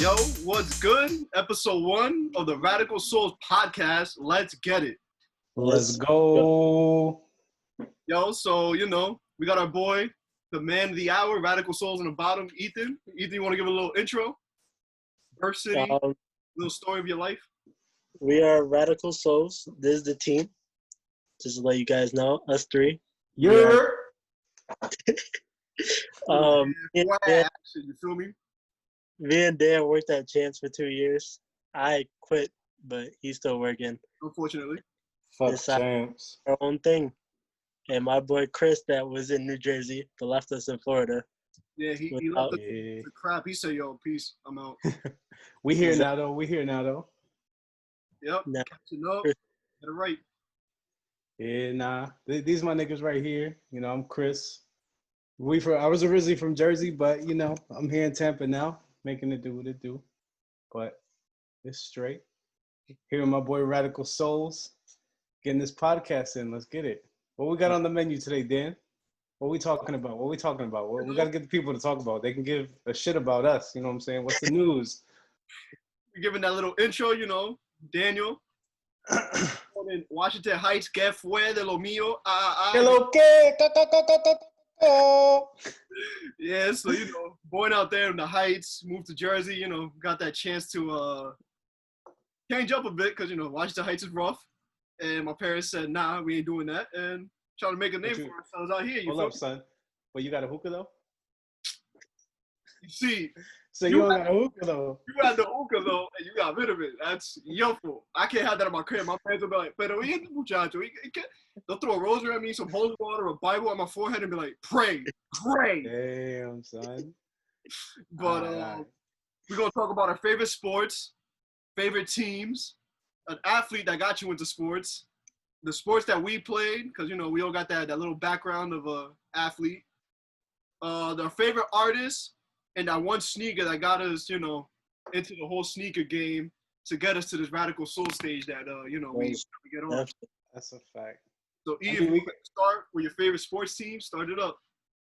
Yo, what's good? Episode 1 of the Radical Souls podcast. Let's get it. Let's go. Yo, so, we got our boy, the man of the hour, Radical Souls on the bottom, Ethan. Ethan, you want to give a little intro? Birth city, little story of your life? We are Radical Souls. This is the team. Just to let you guys know, us three. Yeah. You feel me? Me and Dan worked at Chance for 2 years. I quit, but he's still working. Unfortunately. Fuck Chance. Our own thing. And my boy Chris that was in New Jersey, but left us in Florida. Yeah, he left the crap. He said, yo, peace, I'm out. We here now, though. Yep, Now, catching up. Get it right. Yeah, nah. These my niggas right here. I'm Chris. I was originally from Jersey, but, I'm here in Tampa now, making it do what it do. But it's straight. Here with my boy Radical Souls, getting this podcast in. Let's get it. What we got on the menu today, Dan? What we talking about? We got to get the people to talk about. They can give a shit about us. You know what I'm saying? What's the news? We're giving that little intro, Daniel. In Washington Heights, que fue de lo mío? Hello, que? Yeah, so, born out there in the Heights, moved to Jersey, got that chance to change up a bit because, Washington Heights is rough. And my parents said, nah, we ain't doing that. And trying to make a name for ourselves out here. Hold up, son. Well, you got a hookah, though? You see. So you don't got a hookah, though? You got the hookah, though, and you got rid of it. That's your fault. I can't have that in my crib. My parents will be like, pero y este muchacho? They'll throw a rosary at me, some holy water, a Bible on my forehead, and be like, pray. Damn, son. But we're going to talk about our favorite sports, favorite teams, an athlete that got you into sports, the sports that we played, because, we all got that little background of a athlete, their favorite artists, and that one sneaker that got us, into the whole sneaker game to get us to this Radical Soul stage that, we get on. That's a fact. So, Eve, we can start with your favorite sports team. Start it up.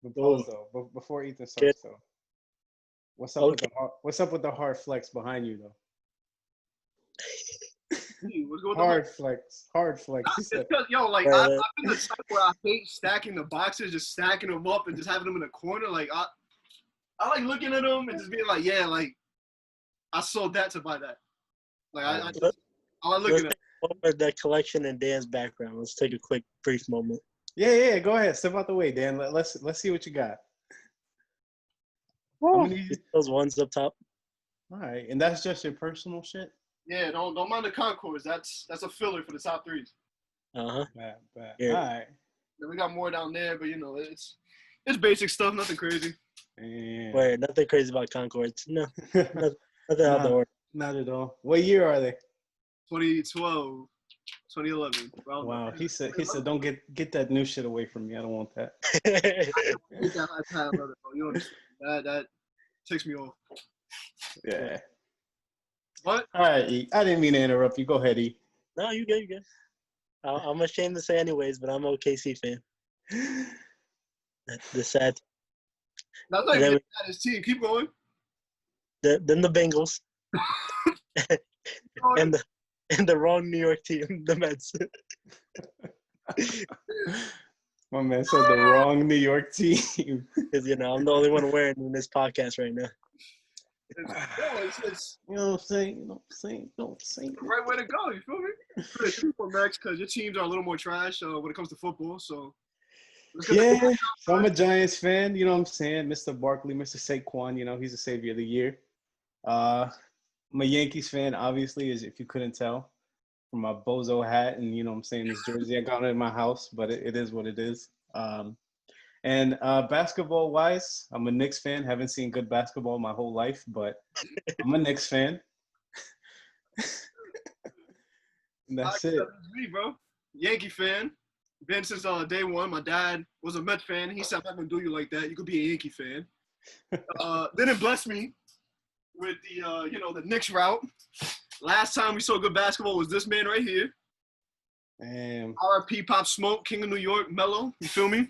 Before Ethan starts, though, what's up with the hard flex behind you, though? What's going on? Hard flex. I've been the type where I hate stacking the boxes, just stacking them up and just having them in a corner. Like, I like looking at them and just being like, yeah, like, I sold that to buy that. Like, I like looking at it. Over the collection and Dan's background. Let's take a quick, brief moment. Yeah. Go ahead. Step out the way, Dan. Let's see what you got. Those ones up top. All right, and that's just your personal shit. Yeah, don't mind the concourse. That's a filler for the top threes. Bad. Yeah. All right. Then we got more down there, but it's basic stuff, nothing crazy. Yeah. Wait, nothing crazy about Concords. No, nothing out the order. Not at all. What year are they? 2012, 2011. Wow. He said, don't get that new shit away from me. I don't want that. That takes me off. Yeah. What? All right, E. I didn't mean to interrupt you. Go ahead, E. No, you good. I'm ashamed to say anyways, but I'm an OKC fan. The sad. That's like that his team. Keep going. Then the Bengals. and the wrong New York team, the Mets. My man said the wrong New York team. Because, I'm the only one wearing in this podcast right now. It's you know what I'm saying? the right way to go. You feel me? Max, because your teams are a little more trash when it comes to football. So yeah, so I'm a Giants fan. You know what I'm saying? Mr. Barkley, Mr. Saquon. He's the savior of the year. I'm a Yankees fan, obviously, as if you couldn't tell from my bozo hat and what I'm saying, this jersey I got it in my house, but it is what it is. And basketball-wise, I'm a Knicks fan. Haven't seen good basketball my whole life, but I'm a Knicks fan. And that's it. Me, bro. Yankee fan. Been since day one. My dad was a Mets fan. He said, I'm not going to do you like that. You could be a Yankee fan. Then it blessed me with the, the Knicks route. Last time we saw good basketball was this man right here. Damn. R.I.P. Pop Smoke, King of New York, Mello. You feel me?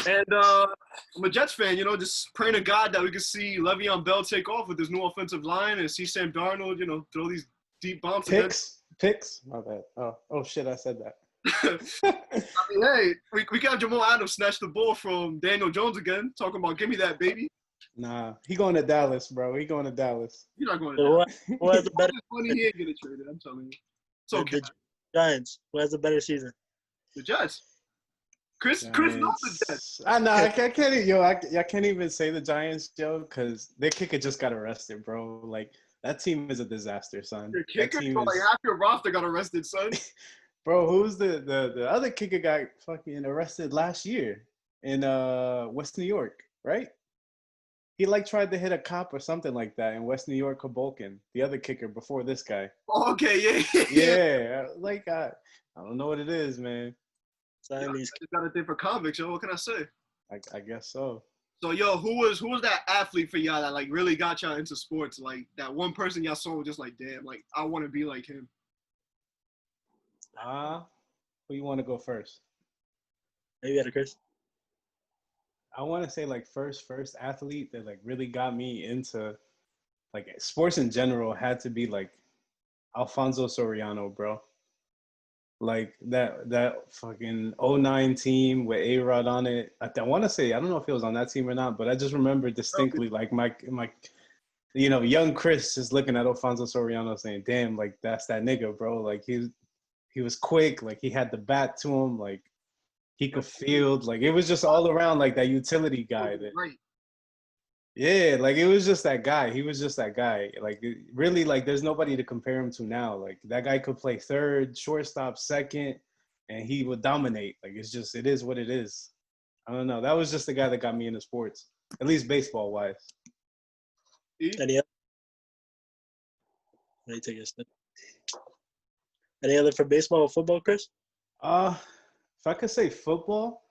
And I'm a Jets fan, just praying to God that we can see Le'Veon Bell take off with his new offensive line and see Sam Darnold, throw these deep bombs. Picks. My bad. Oh shit! I said that. I mean, hey, we got Jamal Adams snatch the ball from Daniel Jones again, talking about give me that baby. Nah, he going to Dallas, bro. He going to Dallas. You're not going to Dallas. Who has a better? Money he ain't getting traded. I'm telling you. It's okay. The Giants. Who has a better season? The Jets. Chris knows the Jets. I know. I can't even say the Giants, yo, because their kicker just got arrested, bro. Like that team is a disaster, son. Your kicker, like half your roster got arrested, son. Bro, who's the other kicker got fucking arrested last year in West New York, right? He like tried to hit a cop or something like that in West New York, Hoboken, the other kicker before this guy. Oh, okay, yeah. Yeah, like I don't know what it is, man. You got a thing for convicts, yo. What can I say? I guess so. So, yo, who was that athlete for y'all that like really got y'all into sports? Like that one person y'all saw was just like, damn, like I want to be like him. Who you want to go first? Maybe you got a Chris. I want to say like first athlete that like really got me into like sports in general had to be like Alfonso Soriano, bro. Like that fucking 09 team with A-Rod on it. I want to say, I don't know if it was on that team or not, but I just remember distinctly like my young Chris just looking at Alfonso Soriano saying, damn, like that's that nigga, bro. Like he was quick, like he had the bat to him, like he could field, like it was just all around like that utility guy. Yeah, like it was just that guy. He was just that guy. Like really, like there's nobody to compare him to now. Like that guy could play third, shortstop, second, and he would dominate. Like it is what it is. I don't know. That was just the guy that got me into sports, at least baseball wise. Any other for baseball or football, Chris? If I could say football,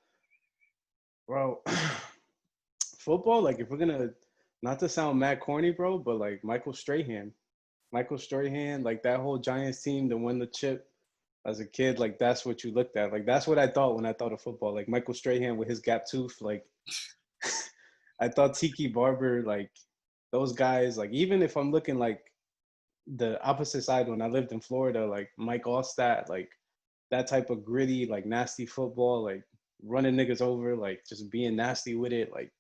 bro. Football, like if we're gonna, not to sound mad corny, bro, but like Michael Strahan, like that whole Giants team to win the chip as a kid, like that's what you looked at. Like that's what I thought when I thought of football. Like Michael Strahan with his gap tooth, like I thought Tiki Barber, like those guys, like even if I'm looking like the opposite side when I lived in Florida, like Mike Allstat, like that type of gritty, like nasty football, like running niggas over, like just being nasty with it, like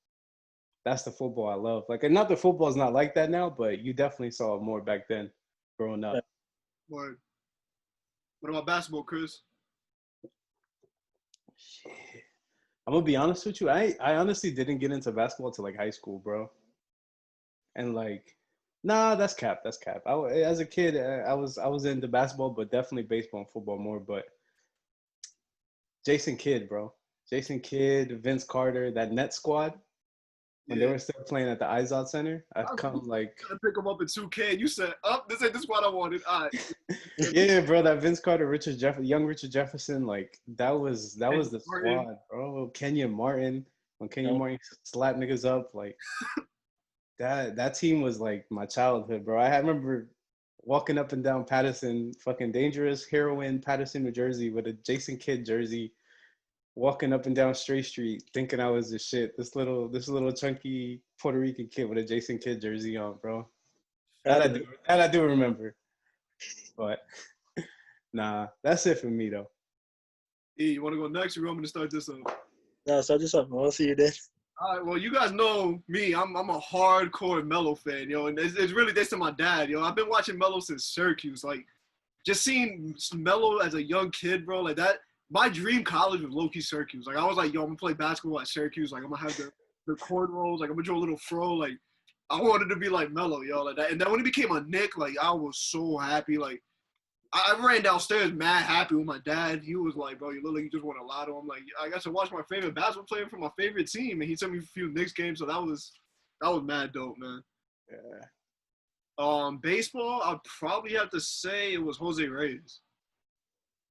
that's the football I love. Like, and not the football is not like that now, but you definitely saw it more back then, growing up. Word. What about basketball, Chris? Shit. I'm gonna be honest with you. I honestly didn't get into basketball till like high school, bro. And like, nah, that's cap. As a kid, I was into basketball, but definitely baseball and football more. But Jason Kidd, bro. Jason Kidd, Vince Carter, that net squad. When they were still playing at the Izod Center, I'd come like trying to pick them up in 2K. And you said, this ain't the squad I wanted." All right. Yeah, bro, that Vince Carter, young Richard Jefferson, like that was the squad, bro. Kenyon Martin, when Kenyon Martin slapped niggas up, like that team was like my childhood, bro. I remember walking up and down Patterson, fucking dangerous heroin, Patterson, New Jersey, with a Jason Kidd jersey. Walking up and down Straight Street, thinking I was the shit. This little chunky Puerto Rican kid with a Jason Kidd jersey on, bro. That I do remember. But nah, that's it for me though. E, you want to go next? Or you want me to start this up? No, start this up. I want to see you then. All right. Well, you guys know me. I'm a hardcore Melo fan, yo, and it's really thanks to my dad, yo. I've been watching Melo since Syracuse. Like, just seeing Melo as a young kid, bro, like that. My dream college was low-key Syracuse. Like, I was like, yo, I'm going to play basketball at Syracuse. Like, I'm going to have the cornrows. Like, I'm going to draw a little fro. Like, I wanted to be like Melo, yo. Like that. And then when he became a Knick, like, I was so happy. Like, I ran downstairs mad happy with my dad. He was like, bro, you look like you just won a lotto. I'm like, I got to watch my favorite basketball player from my favorite team. And he sent me a few Knicks games. So that was mad dope, man. Yeah. Baseball, I'd probably have to say it was Jose Reyes.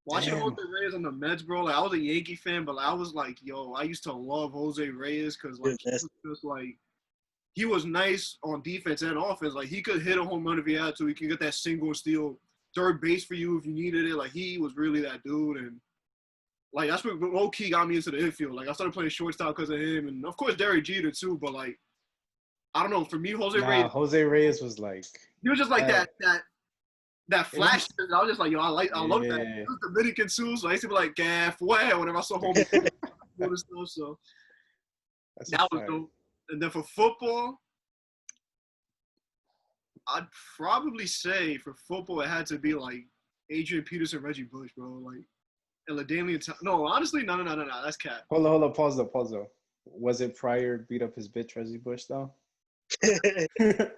Watching Jose Reyes on the Mets, bro, like I was a Yankee fan, but I was like, yo, I used to love Jose Reyes because like he was just like he was nice on defense and offense. Like he could hit a home run if he had to. He could get that single steal third base for you if you needed it. Like he was really that dude. And Like, that's what low-key got me into the infield. Like, I started playing shortstop because of him. And, of course, Derek Jeter, too. But, like, I don't know. For me, Jose Reyes, Jose Reyes was like he was just like that flash. I was just like, yo, I love that. yeah. He was Dominican, too. So I used to be like, gaff, wow, whenever I saw home and stuff. So That's that was dope. And then for football, I'd probably say for football, it had to be, like, Adrian Peterson, Reggie Bush, bro. Like, and LaDainian no, honestly, no. That's cat. Hold on. Pause though. Was it Pryor beat up his bitch Reggie Bush though? It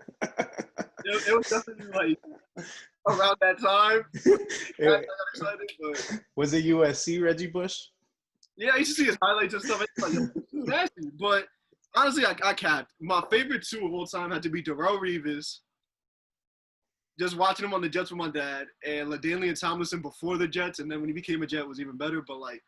was definitely like around that time. I got excited, but was it USC Reggie Bush? yeah, I used to see his highlights and stuff. It's like, yo, this is nasty. But honestly, I capped. My favorite two of all time had to be Darrell Reeves. Just watching him on the Jets with my dad, and LaDainian Tomlinson before the Jets, and then when he became a Jet was even better. But like,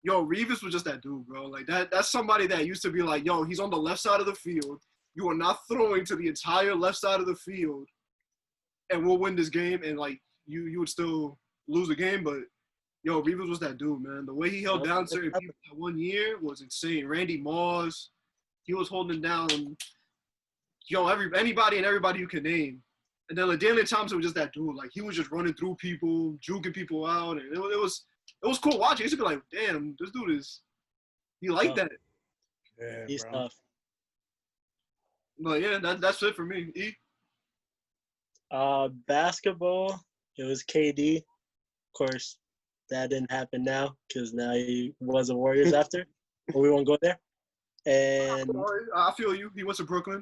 yo, Reeves was just that dude, bro. Like that's somebody that used to be like, yo, he's on the left side of the field. You are not throwing to the entire left side of the field, and we'll win this game. And like you would still lose the game, but yo, Reeves was that dude, man. The way he held down certain people that 1 year was insane. Randy Moss, he was holding down, yo, anybody and everybody you can name. And then LaDainian Thompson was just that dude. Like, he was just running through people, juking people out. And it was cool watching. He used to be like, damn, this dude he like that. Yeah, He's bro. tough. But yeah, that's it for me. E? Basketball, it was KD. Of course, that didn't happen now because now he was a Warriors after. But we won't go there. And I feel you. He went to Brooklyn.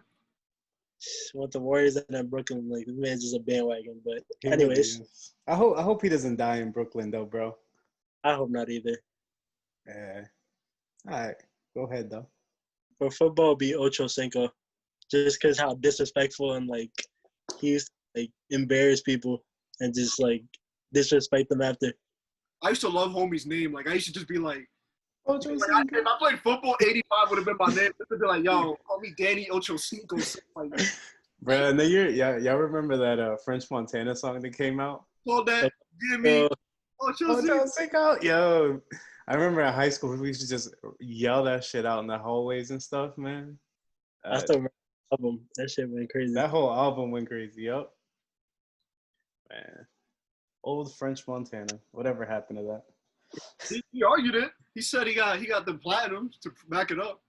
went the Warriors and then Brooklyn. Like, this man's just a bandwagon. But anyways, I hope he doesn't die in Brooklyn though, bro. I hope not either. Yeah. All right, go ahead though. For football, it'll be Ocho Cinco, just because how disrespectful and like he used to like embarrass people and just like disrespect them after. I used to love homie's name. Like, I used to just be like, Ocho if Cinco. I played football, 85 would have been my name. It would be like, yo, call me Danny Ocho Cinco. Like, Bro, and then y'all remember that French Montana song that came out? call that, give me Ocho Cinco. Yo, I remember in high school we used to just yell that shit out in the hallways and stuff, man. I still remember the album. That shit went crazy. That whole album went crazy. Yup. Man, old French Montana. Whatever happened to that? He argued it. He said he got the platinum to back it up.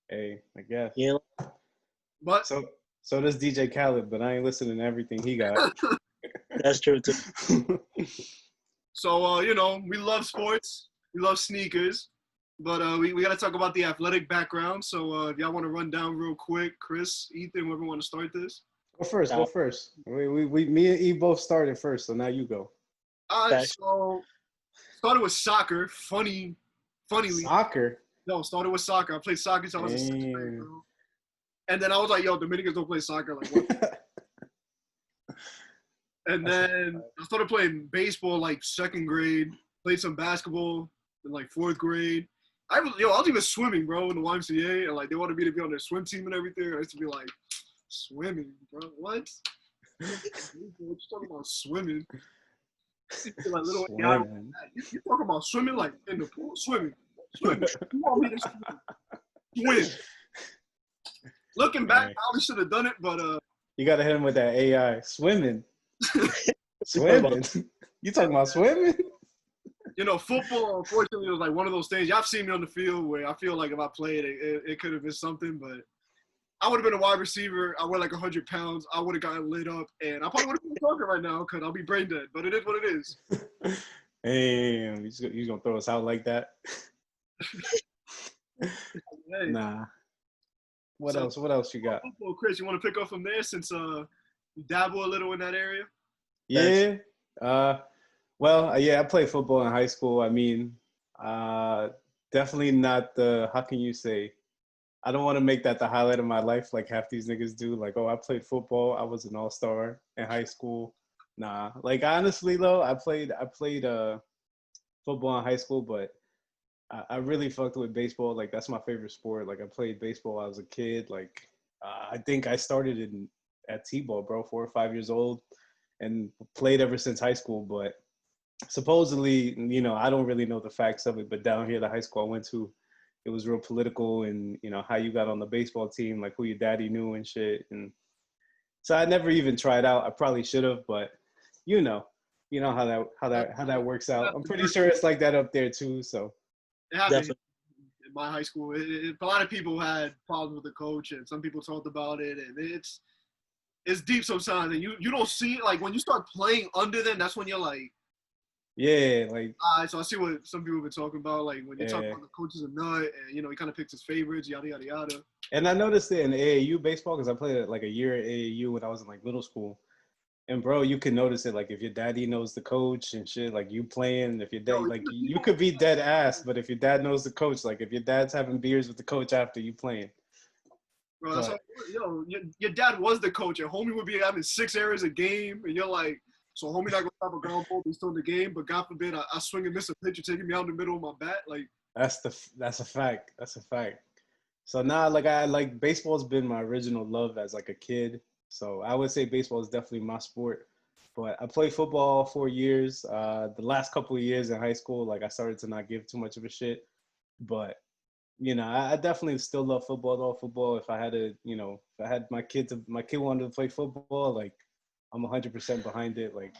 Hey, I guess. Yeah. But So does DJ Khaled, but I ain't listening to everything he got. That's true too. so we love sports, we love sneakers, but we got to talk about the athletic background. So if y'all want to run down real quick, Chris, Ethan, whoever want to start this. Go first. Me and E both started first, so now you go. So started with soccer. Funnily. Soccer? No, started with soccer. I played soccer until I was in 6th grade, bro. And then I was like, yo, Dominicans don't play soccer. Like, what? And then I started playing baseball like 2nd grade. Played some basketball in like 4th grade. I was even swimming, bro, in the YMCA. And like they wanted me to be on their swim team and everything. I used to be like, swimming, bro? What? What you talking about swimming? Like little swimming. You talking about swimming like in the pool? Swimming. You want me to swim? Looking back, I probably should have done it, but you gotta hit him with that AI swimming. Swimming. You talking about swimming? Football, unfortunately, was like one of those things. Y'all seen me on the field where I feel like if I played, it could have been something, but I would have been a wide receiver. I weigh like 100 pounds. I would have gotten lit up, and I probably would have been talking right now because I'll be brain dead. But it is what it is. Damn, you gonna throw us out like that? Hey. Nah. What else you got? Football, Chris, you want to pick up from there since you dabble a little in that area? Yeah. I played football in high school. I mean, definitely not how can you say? I don't want to make that the highlight of my life like half these niggas do. Like, oh, I played football. I was an all-star in high school. Nah. Like, honestly, though, I played football in high school, but I really fucked with baseball. Like, that's my favorite sport. Like, I played baseball when I was a kid. Like, I think I started at T-ball, bro, 4 or 5 years old, and played ever since high school. But supposedly, you know, I don't really know the facts of it, but down here, the high school I went to, it was real political, and you know how you got on the baseball team, like who your daddy knew and shit. And so I never even tried out. I probably should have, but you know, how that works out. I'm pretty sure it's like that up there too. So It happened Definitely. in my high school. A lot of people had problems with the coach, and some people talked about it, and it's deep sometimes. And you don't see it, like when you start playing under them. That's when you're like, yeah, like all right. So I see what some people have been talking about, like when you talk yeah. about the coach is a nut, and you know he kind of picks his favorites, yada yada yada. And I noticed it in AAU baseball because I played like a year at AAU when I was in like middle school. And bro, you can notice it like if your daddy knows the coach and shit, like you playing, if your dad Yo, like you could be dead ass, but if your dad knows the coach, like if your dad's having beers with the coach after you playing. Bro, that's But, how, your dad was the coach, and homie would be having 6 errors a game, and you're like, so homie not gonna stop a ground ball, he's still in the game, but God forbid I swing and miss a pitch, you're taking me out in the middle of my bat, like. that's a fact. That's a fact. So now, like I like baseball's been my original love as like a kid. So I would say baseball is definitely my sport. But I played football 4 years. The last couple of years in high school, like I started to not give too much of a shit. But you know, I definitely still love football. Though football, if I had to, you know, if I had my kid wanted to play football, like I'm 100% behind it. Like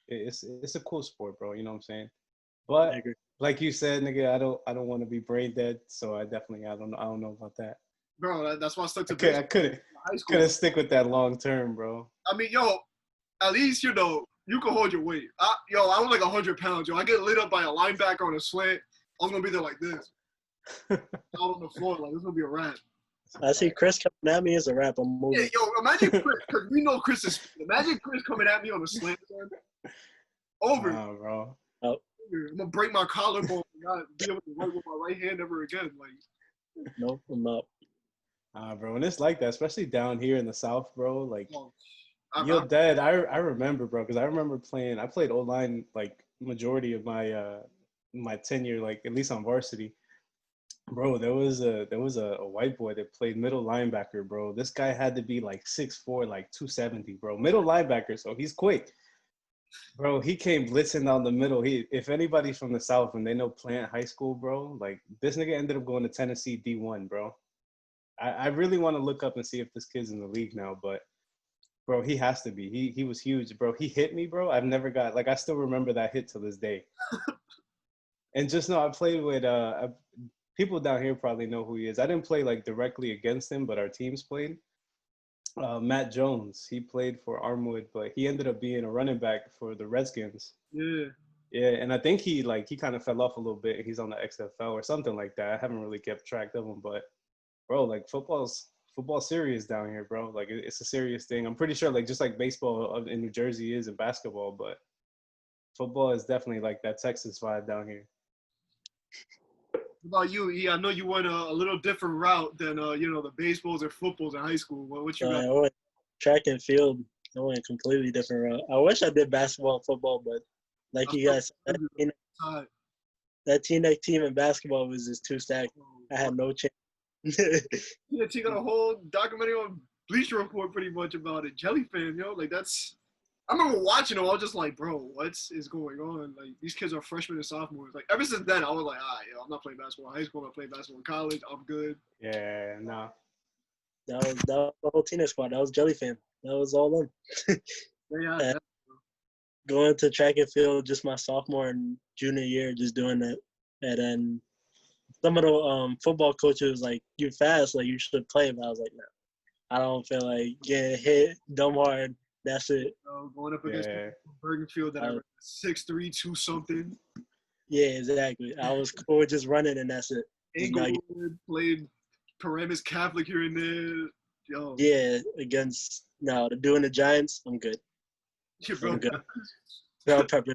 it's a cool sport, bro. You know what I'm saying? I But agree. like you said, nigga, I don't want to be brain dead. So I don't know about that. Bro, that's why I stuck to I baseball couldn't in high school. couldn't stick with that long term, bro. I mean, yo, at least, you know, you can hold your weight. I was like 100 pounds, yo. I get lit up by a linebacker on a slant. I was going to be there like this. Out on the floor, like, this going to be a wrap. I see Chris coming at me as a rap. I'm moving. Yeah, yo, imagine Chris, because we know Chris is. Imagine Chris coming at me on a slant, son. Over. Nah, bro. Oh, I'm going to break my collarbone and not be able to work with my right hand ever again. Like, nope, I'm out. Bro, and it's like that, especially down here in the South, bro. Like, oh, yo, Dad, I remember, bro, because I remember playing. I played O-line like majority of my tenure, like at least on varsity. Bro, there was a white boy that played middle linebacker, bro. This guy had to be like 6'4", like 270, bro. Middle linebacker, so he's quick. Bro, he came blitzing down the middle. If anybody's from the South and they know Plant High School, bro, like this nigga ended up going to Tennessee D1, bro. I really want to look up and see if this kid's in the league now, but bro, he has to be. He was huge, bro. He hit me, bro. I've never got like I still remember that hit to this day. And just know I played with people down here probably know who he is. I didn't play like directly against him, but our teams played. Matt Jones, he played for Armwood, but he ended up being a running back for the Redskins. yeah. Yeah, and I think he kind of fell off a little bit. He's on the XFL or something like that. I haven't really kept track of him, but bro, like football's serious down here, bro. Like it's a serious thing. I'm pretty sure like just like baseball in New Jersey is and basketball, but football is definitely like that Texas vibe down here. What about you? Yeah, I know you went a little different route than the baseballs or footballs in high school. What you got? I went track and field. I went a completely different route. I wish I did basketball and football, but like you guys said, that team in basketball was just too stacked. I had no chance. Yeah, she got a whole documentary on Bleacher Report pretty much about it. Jelly fan, yo, like that's. I remember watching them. I was just like, bro, what is going on? Like these kids are freshmen and sophomores. Like ever since then, I was like, yo, I'm not playing basketball in high school. I'm not playing basketball in college. I'm good. Yeah, no. That was the whole teenage squad. That was Jelly fan. That was all them. Yeah, Going to track and field just my sophomore and junior year, just doing that. And then some of the football coaches was like, "You fast, like you should play." But I was like, "No, I don't feel like getting hit dumb hard. That's it." Going up against Bergenfield that are 6'3", 2 something. Yeah, exactly. I was cool with just running, and that's it. Englewood played Paramus Catholic here and there. Yo. Yeah, doing the Giants, I'm good. Yeah, bro. I'm good. Bell pepper.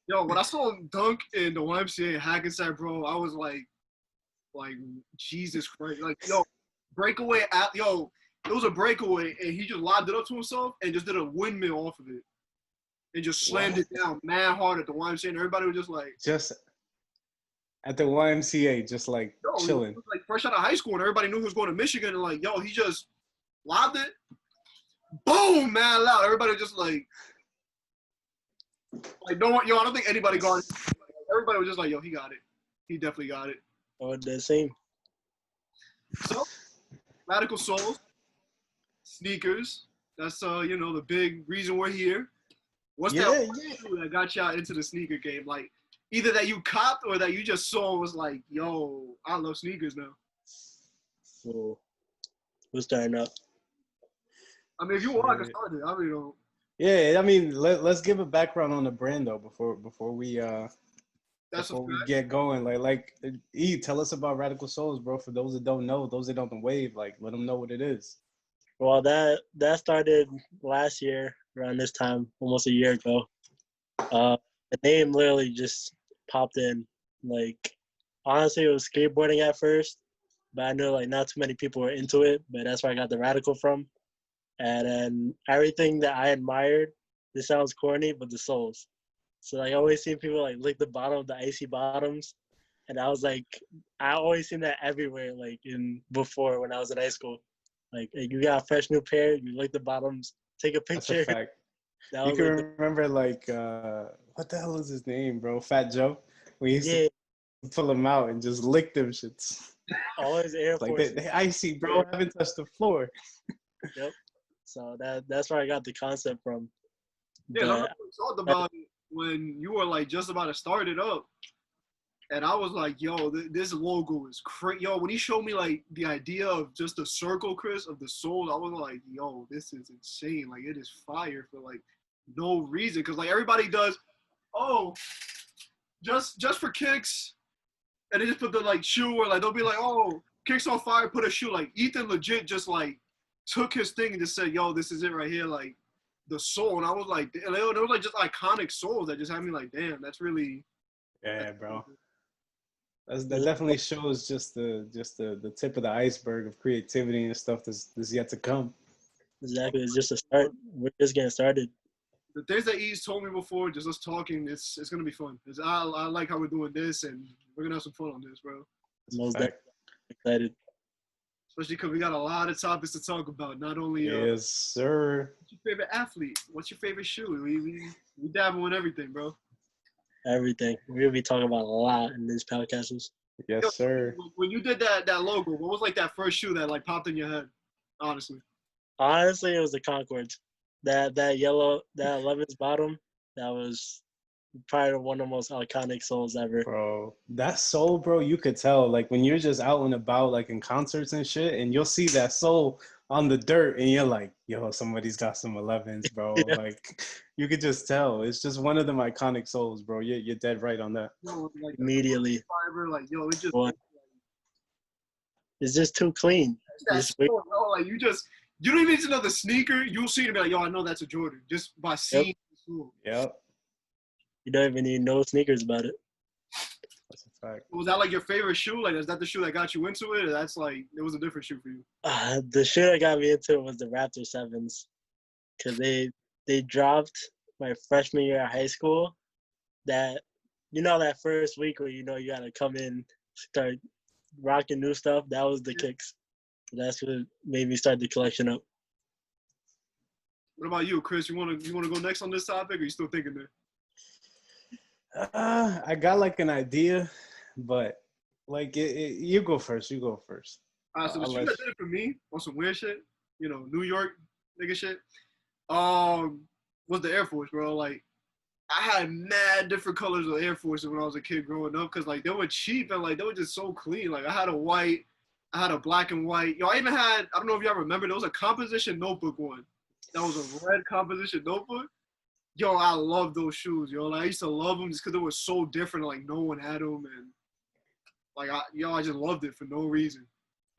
Yo, when I saw him dunk in the YMCA in Hackensack, bro, I was like, Jesus Christ. Like, yo, breakaway. It was a breakaway, and he just lobbed it up to himself and just did a windmill off of it. And just slammed it down mad hard at the YMCA, and everybody was just like. Just at the YMCA, just like chilling. He was like fresh out of high school, and everybody knew he was going to Michigan, and like, yo, he just lobbed it. Boom, man, loud. Everybody just like. Like no one, yo, I don't think anybody got it. Everybody was just like, yo, he got it. He definitely got it. Oh, the same. So, Radical Souls, sneakers. That's the big reason we're here. What's that shoe that got y'all into the sneaker game? Like either that you copped or that you just saw and was like, yo, I love sneakers now. So we're starting up. I mean, if you want, I can start it. I really don't. Yeah, I mean, let's give a background on the brand though before we get going. Like E, tell us about Radical Souls, bro. For those that don't know, those that don't wave, like let them know what it is. Well, that started last year around this time, almost a year ago. The name literally just popped in. Like honestly, it was skateboarding at first, but I know like not too many people were into it. But that's where I got the Radical from. And then everything that I admired, this sounds corny, but the soles. So like I always see people like lick the bottom of the icy bottoms, and I was like, I always seen that everywhere. Like before when I was in high school, like you got a fresh new pair, you lick the bottoms, take a picture. That's a fact. You can remember like what the hell is his name, bro? Fat Joe. We used to pull him out and just lick them shits. Always Air Force. Like they icy, bro. I haven't touched the floor. Yep. So that's where I got the concept from. Yeah, I talked about it when you were like just about to start it up, and I was like, "Yo, this logo is crazy." Yo, when he showed me like the idea of just the circle, Chris, of the soul, I was like, "Yo, this is insane! Like, it is fire for like no reason." Because like everybody does, just for kicks, and they just put the like shoe, or like they'll be like, "Oh, kicks on fire, put a shoe." Like Ethan legit just like took his thing and just said, "Yo, this is it right here." Like. The soul, and I was like, there was like just iconic souls that just had me like, damn, that's really. Yeah, bro. That definitely shows just the tip of the iceberg of creativity and stuff that's yet to come. Exactly, it's just a start. We're just getting started. The things that Ease told me before, just us talking, it's gonna be fun. I like how we're doing this, and we're gonna have some fun on this, bro. Most definitely excited. Especially because we got a lot of topics to talk about. Not only yes, sir. What's your favorite athlete? What's your favorite shoe? We dabble in everything, bro. Everything. We're gonna be talking about a lot in these podcasts. Yes, sir. When you did that logo, what was like that first shoe that like popped in your head? Honestly, it was the Concords. That yellow, that 11's bottom. That was probably one of the most iconic soles ever. Bro, that soul, bro, you could tell, like, when you're just out and about, like, in concerts and shit, and you'll see that soul on the dirt, and you're like, yo, somebody's got some 11s, bro. Yeah. Like, you could just tell. It's just one of them iconic souls, bro. You're dead right on that. like, Immediately. Fiber, like, yo, it's just... It's just too clean. That's cool, bro. Like, you don't even need to know the sneaker. You'll see it and be like, yo, I know that's a Jordan. Just by seeing the shoe. Yep. You don't even need no sneakers about it. That's a fact. Was that like your favorite shoe? Like, is that the shoe that got you into it? Or that's like, it was a different shoe for you? The shoe that got me into it was the Raptor 7s. Because they dropped my freshman year of high school. That, that first week where, you got to come in, start rocking new stuff. That was the kicks. That's what made me start the collection up. What about you, Chris? You wanna go next on this topic, or you still thinking there? I got like an idea, but like you go first. You go first. All right, so the shoe that did it for me on some weird shit, New York nigga shit, was the Air Force, bro. Like, I had mad different colors of Air Forces when I was a kid growing up, because like they were cheap and like they were just so clean. Like I had a white, I had a black and white. Yo, I even had, I don't know if y'all remember, there was a composition notebook one. That was a red composition notebook. Yo, I love those shoes, yo. Like, I used to love them just because they were so different. Like, no one had them. And, like, I just loved it for no reason.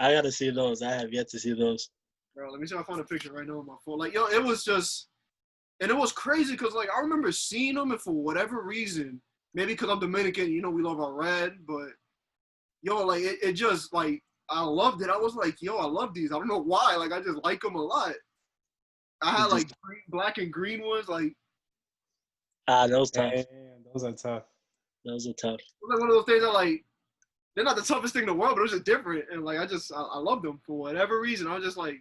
I got to see those. I have yet to see those. Bro, let me see if I find a picture right now on my phone. Like, yo, it was just – and it was crazy because, like, I remember seeing them, and for whatever reason, maybe because I'm Dominican, we love our red. But, yo, like, it just, like, I loved it. I was like, yo, I love these. I don't know why. Like, I just like them a lot. I had, like, black and green ones, like – those tough. Yeah, those are tough. Those are tough. It was like one of those things that, like, they're not the toughest thing in the world, but it was just different. And, like, I love them for whatever reason. I was just like,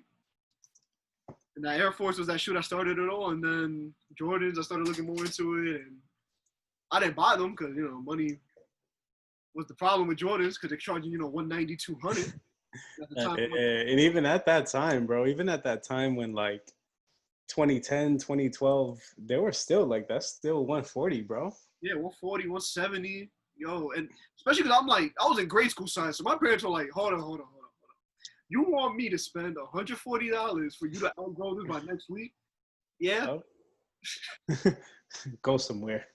And that Air Force was that shoe that started it all. And then Jordans, I started looking more into it. And I didn't buy them because, money was the problem with Jordans because they're charging, 190, 200 at the time. And even at that time, bro, when like 2010, 2012, they were still like, that's still 140, bro. Yeah, 140, 170. Yo, and especially because I was in grade school science. So my parents were like, hold on. You want me to spend $140 for you to outgrow this by next week? Yeah. Oh. Go somewhere.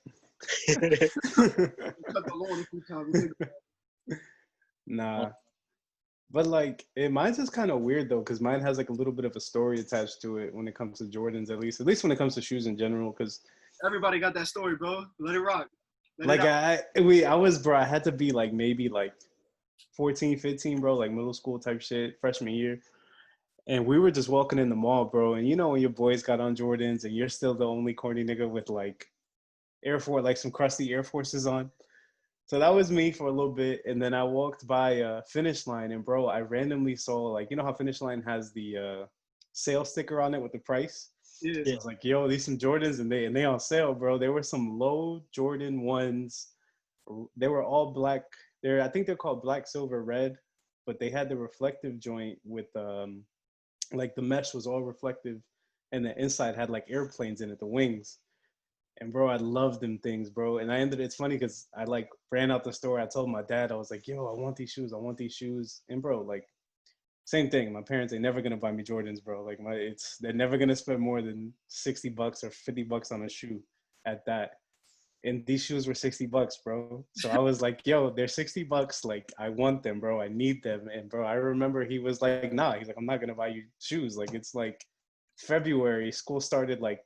Nah. But like, mine's just kind of weird though, because mine has like a little bit of a story attached to it when it comes to Jordans, at least when it comes to shoes in general. Because everybody got that story, bro. Let it rock. I had to be like maybe like 14, 15, bro, like middle school type shit, freshman year. And we were just walking in the mall, bro. And when your boys got on Jordans and you're still the only corny nigga with like Air Force, like some crusty Air Forces on. So that was me for a little bit. And then I walked by Finish Line, and bro, I randomly saw, like, how Finish Line has the sale sticker on it with the price? Yeah. So I was like, yo, these some Jordans and they on sale, bro. There were some low Jordan ones. They were all black. I think they're called black, silver, red, but they had the reflective joint with like the mesh was all reflective, and the inside had like airplanes in it, the wings. And bro, I love them things, bro. And it's funny because I like ran out the store. I told my dad, I was like, yo, I want these shoes. And bro, like, same thing. My parents ain't never gonna buy me Jordans, bro. Like they're never gonna spend more than $60 or $50 on a shoe at that. And these shoes were $60, bro. So I was like, yo, they're $60. Like, I want them, bro. I need them. And bro, I remember he was like, nah, he's like, I'm not gonna buy you shoes. Like, it's like February, school started like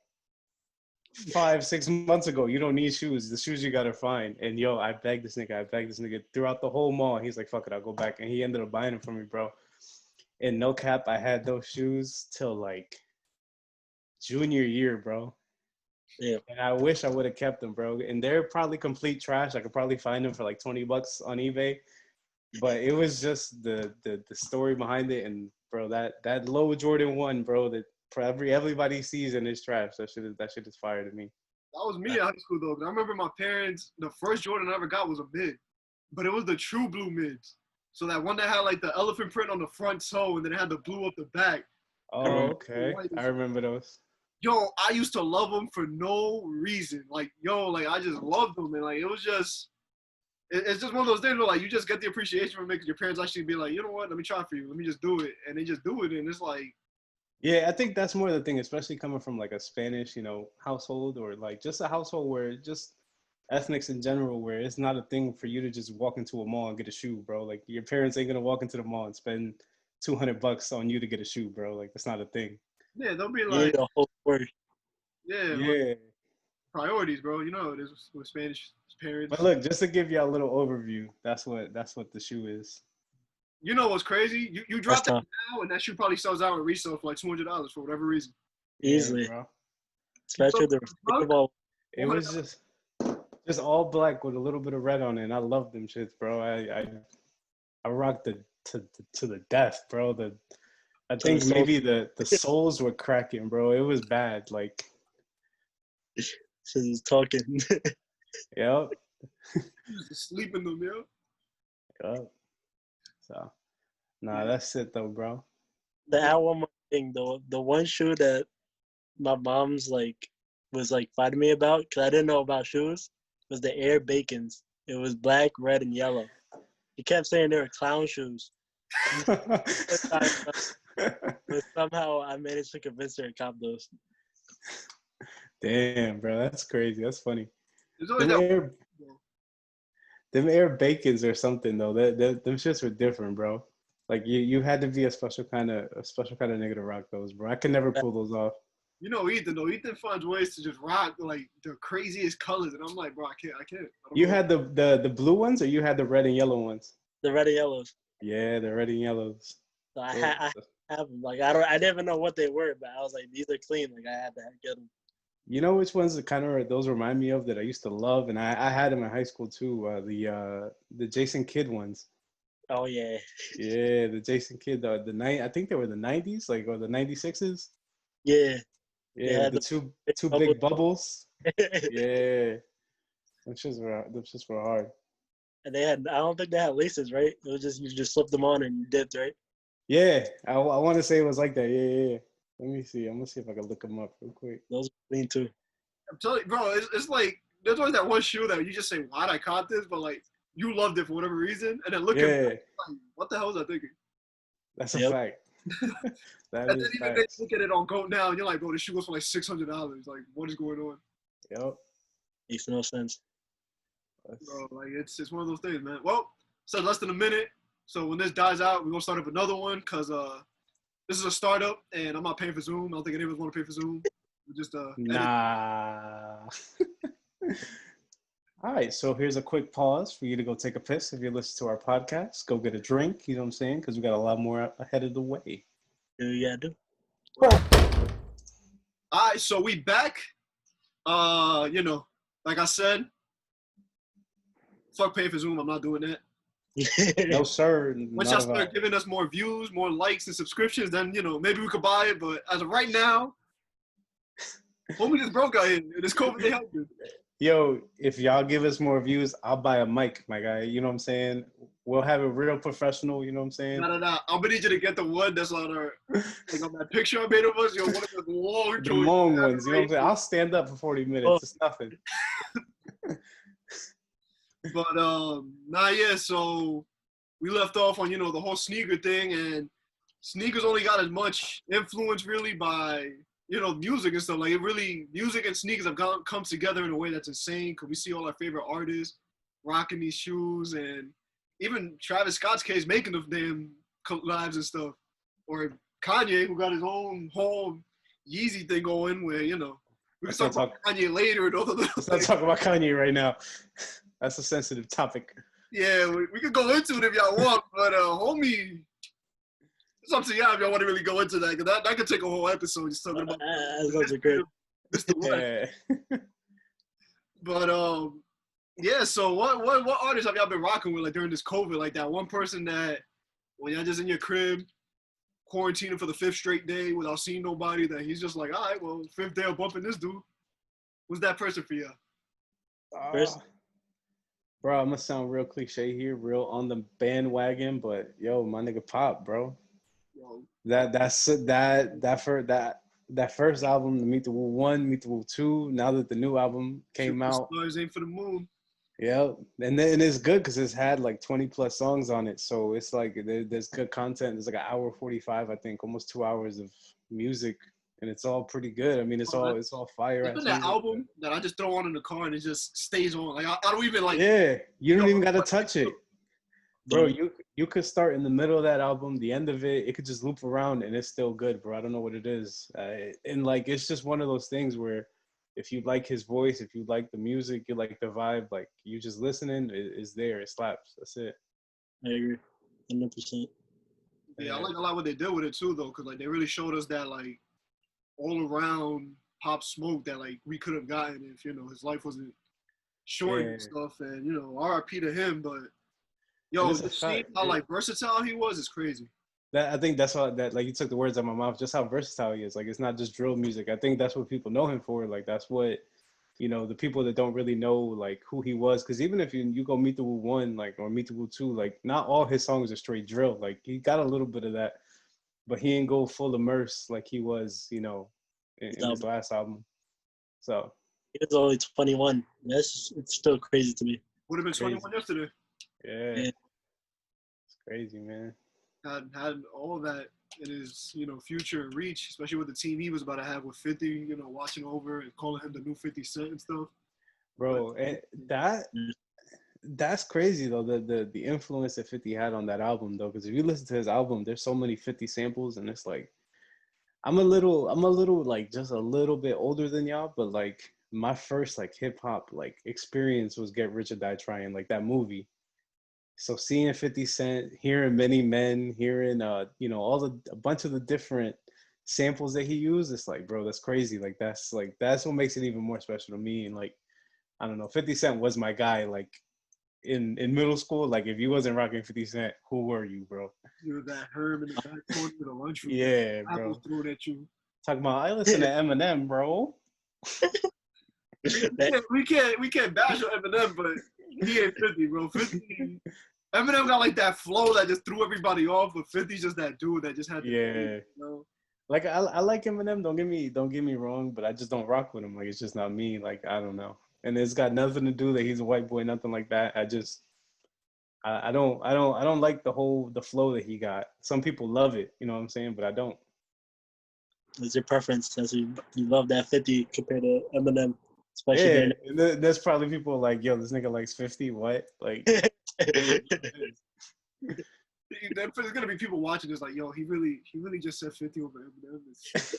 5-6 months ago. You don't need shoes. The shoes you gotta find. And yo, I begged this nigga throughout the whole mall. He's like, fuck it, I'll go back. And he ended up buying them for me, bro. And no cap, I had those shoes till like junior year, bro. Yeah. And I wish I would have kept them, bro. And they're probably complete trash. I could probably find them for like $20 on eBay. But it was just the story behind it. And bro, that low Jordan 1, bro, that everybody sees and is trash. That shit is fire to me. That was me in high school though. I remember my parents, the first Jordan I ever got was a mid. But it was the true blue mids. So that one that had like the elephant print on the front toe and then it had the blue up the back. Oh, okay. I remember those. Yo, I used to love them for no reason. Like, I just loved them. And like, it was just, it's just one of those things where like, you just get the appreciation from making your parents actually be like, you know what, let me try for you. Let me just do it. And they just do it. And it's like. Yeah, I think that's more the thing, especially coming from like a Spanish, household, or like just a household where just ethnics in general, where it's not a thing for you to just walk into a mall and get a shoe, bro. Like, your parents ain't going to walk into the mall and spend $200 on you to get a shoe, bro. Like, that's not a thing. Yeah, they'll be like, the whole word. Yeah. Priorities, bro. You know, it is with Spanish parents. But look, just to give you a little overview, that's what the shoe is. You know what's crazy? You drop that now, and that shoe probably sells out in resale for like $200 for whatever reason. Easily, yeah, bro. Especially the football. It was just all black with a little bit of red on it, and I love them shits, bro. I rocked it to the death, bro. I think maybe the soles were cracking, bro. It was bad. Like, she's talking. Yep. Just sleep in them, yo. Yep. So, nah, that's it though, bro. The add one more thing though. The one shoe that my mom's was fighting me about because I didn't know about shoes was the Air Bacons. It was black, red, and yellow. He kept saying they were clown shoes. But somehow I managed to convince her to cop those. Damn, bro, that's crazy. That's funny. Them Air Bacons or something though. Them shits were different, bro. Like, you had to be a special kind of nigga to rock those, bro. I could never pull those off. You know Ethan though. Ethan finds ways to just rock like the craziest colors, and I'm like, bro, I can't. You had the blue ones, or you had the red and yellow ones? The red and yellows. Yeah, the red and yellows. So I have them. Like, I didn't even know what they were, but I was like, these are clean. Like, I had to get them. You know which ones those remind me of that I used to love, and I had them in high school too. The Jason Kidd ones. Oh yeah. Yeah, the Jason Kidd. I think they were the 90s, or the 96s. Yeah. Yeah, the two big bubbles. Yeah. Them shits were hard. And I don't think they had laces, right? It was just, you just slipped them on and you dipped, right? Yeah, I want to say it was like that. Yeah. Let me see. I'm gonna see if I can look them up real quick. Those were clean too. I'm telling you, bro, it's like there's always that one shoe that you just say, why'd I caught this? But like you loved it for whatever reason. And then look at like, what the hell was I thinking? That's a fact. That and is then even facts. they look at it on Go Now and you're like, bro, this shoe goes for like $600. Like, what is going on? Yep. Makes no sense. Bro, like it's one of those things, man. Well, so less than a minute. So when this dies out, we're gonna start up another one because this is a startup and I'm not paying for Zoom. I don't think any of us want to pay for Zoom. We just Nah. All right, so here's a quick pause for you to go take a piss if you listen to our podcast. Go get a drink, you know what I'm saying? Because we got a lot more ahead of the way. Yeah, I do. All right, so we back. You know, like I said, fuck paying for Zoom. I'm not doing that. No, sir. Once y'all start giving us more views, more likes, and subscriptions, then, you know, maybe we could buy it. But as of right now, homie just broke out here. This COVID ain't helping. Yo, if y'all give us more views, I'll buy a mic, my guy. You know what I'm saying? We'll have it real professional. You know what I'm saying? No. I'm gonna need you to get the one that's on our, like on that picture I made of us. Yo, one of the long, the long ones. You know what I'm saying? I'll stand up for 40 minutes. It's nothing. But yeah. So we left off on, you know, the whole sneaker thing, and sneakers only got as much influence really by, you know, music and stuff. Like it really, music and sneakers have come together in a way that's insane. Cause we see all our favorite artists rocking these shoes, and even Travis Scott's case making the damn collabs and stuff, or Kanye who got his own whole Yeezy thing going. Where, you know, we can talk about Kanye later. Let's not talk about Kanye right now. That's a sensitive topic. Yeah, we could go into it if y'all want, but homie, it's up to y'all if y'all want to really go into that, because that could take a whole episode just talking about Mr. Great. Mr. Yeah. But yeah. So what artists have y'all been rocking with like during this COVID? Like that one person that when y'all just in your crib, quarantining for the 5th straight day without seeing nobody, that he's just like, all right, well, 5th day I'm bumping this dude. Who's that person for you? Bro, I'm gonna sound real cliche here, real on the bandwagon, but yo, my nigga Pop, bro. Yo. That first album, the Meet the Woo 1, Meet the Woo 2. Now that the new album came out, Stars Ain't for the Moon. Yeah, and it's good because it's had like 20 plus songs on it, so it's like there's good content. There's like an hour 45, I think, almost 2 hours of music. And it's all pretty good. I mean, it's all fire. It's been that album that I just throw on in the car and it just stays on. Like I don't even like. Yeah, you don't even gotta touch it, bro. You could start in the middle of that album, the end of it. It could just loop around and it's still good, bro. I don't know what it is, and like it's just one of those things where if you like his voice, if you like the music, you like the vibe, like you just listening, it's there. It slaps. That's it. I agree, 100%. Yeah, I like a lot what they did with it too, though, because like they really showed us that like. All around Pop Smoke that like we could have gotten if, you know, his life wasn't short and stuff, and, you know, RIP to him. But yo, to see how like versatile he was is crazy. I think that's what that, like, you took the words out of my mouth, just how versatile he is. Like, it's not just drill music. I think that's what people know him for. Like, that's what, you know, the people that don't really know like who he was, because even if you go Meet the Woo 1 like or Meet the Woo 2, like not all his songs are straight drill. Like he got a little bit of that, but he didn't go full immerse like he was, you know, in his last album. So he was only 21. It's still crazy to me. Would have been 21 yesterday. Yeah. It's crazy, man. Had all of that in his, you know, future and reach, especially with the team he was about to have with 50, you know, watching over and calling him the new 50 Cent and stuff. Bro, that's crazy though, the influence that 50 had on that album though, because if you listen to his album, there's so many 50 samples, and it's like I'm a little like just a little bit older than y'all, but like my first like hip hop like experience was Get Rich or Die Trying, like that movie. So seeing 50 Cent, hearing Many Men, hearing you know, a bunch of the different samples that he used, it's like, bro, that's crazy. Like that's what makes it even more special to me. And like, I don't know, 50 Cent was my guy. Like in middle school, like if you wasn't rocking 50 Cent, who were you, bro? You were that Herm in the back corner of the lunchroom. Yeah, bro. Apples thrown at you. Talking about, I listen to Eminem, bro. we can't bash on Eminem, but he ain't 50, bro. 50. Eminem got like that flow that just threw everybody off, but 50's just that dude that just had the beat, you know? Like I like Eminem. Don't get me wrong, but I just don't rock with him. Like it's just not me. Like I don't know, and it's got nothing to do that he's a white boy, nothing like that. I don't like the flow that he got. Some people love it, you know what I'm saying, but I don't. It's your preference, since you love that 50 compared to Eminem, especially. Yeah, there's probably people like, yo, this nigga likes 50. What? Like, there's gonna be people watching this like, yo, he really just said 50 over Eminem.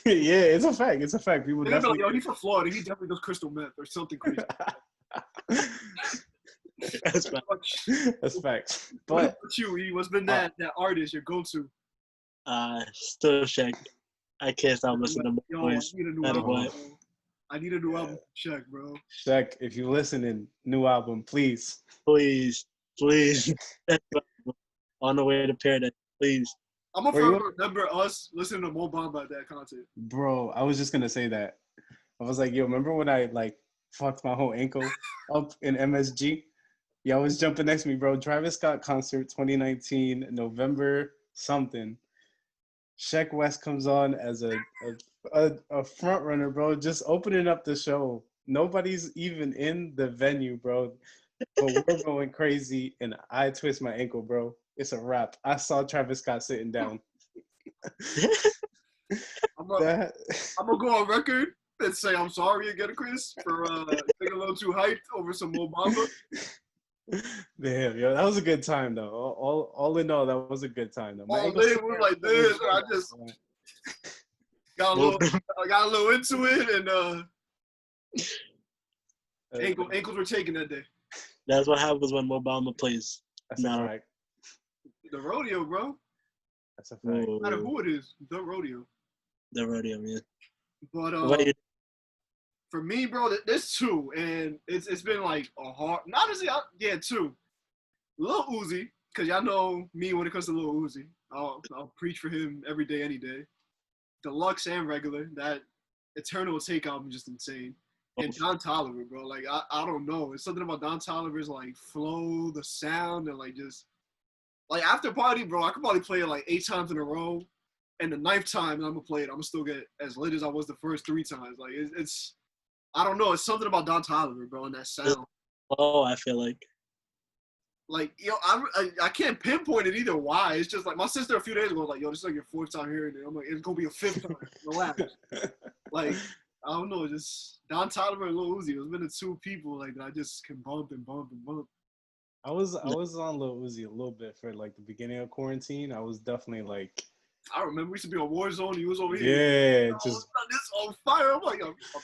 Yeah, it's a fact. It's a fact. People definitely. Like, yo, he's from Florida. He definitely does crystal meth or something crazy. That's facts. That's facts. What But about you, E? What's been that artist, your go-to? Still Shaq. I can't stop listening to Yo, boys. I need a new album. Shaq, bro. Shaq, if you listening, new album, please. Please. On the way to paradise, please. I'm gonna forever remember us listening to Mo Bamba at that concert. Bro, I was just gonna say that. I was like, yo, remember when I like fucked my whole ankle up in MSG? Yeah, I was jumping next to me, bro. Travis Scott concert 2019, November something. Sheck West comes on as a front runner, bro, just opening up the show. Nobody's even in the venue, bro. But we're going crazy, and I twist my ankle, bro. It's a wrap. I saw Travis Scott sitting down. I'm gonna go on record and say I'm sorry again, Chris, for being a little too hyped over some Mo Bamba. Damn, yo, that was a good time though. All in all, that was a good time though. All day we were like this, and I just got a little into it, and ankles were taken that day. That's what happens when Mo Bamba plays. That's a fact. The rodeo, bro. That's a fact. No matter who it is, the rodeo. The rodeo, man. But for me, bro, there's two, and it's been like a hard. Not as two. Lil Uzi, because y'all know me when it comes to Lil Uzi. I'll preach for him every day, any day. Deluxe and regular. That Eternal Take album is just insane. And Don Toliver, bro. Like I don't know. It's something about Don Toliver's like flow, the sound, and like just like after party, bro. I could probably play it like 8 times in a row, and the 9th time I'm gonna play it, I'm gonna still get as lit as I was the first 3 times. Like it's I don't know. It's something about Don Toliver, bro, and that sound. Oh, I feel like yo, I can't pinpoint it either. Why? It's just like my sister a few days ago was like, yo, this is like your 4th time hearing it. I'm like, it's gonna be a 5th time. Relax. Like I don't know, just Don Toliver and Lil Uzi. It's been the 2 people like that I just can bump and bump and bump. I was on Lil Uzi a little bit for like the beginning of quarantine. I was definitely like. I remember we used to be on Warzone. He was over here. Yeah, just this on fire. I'm like,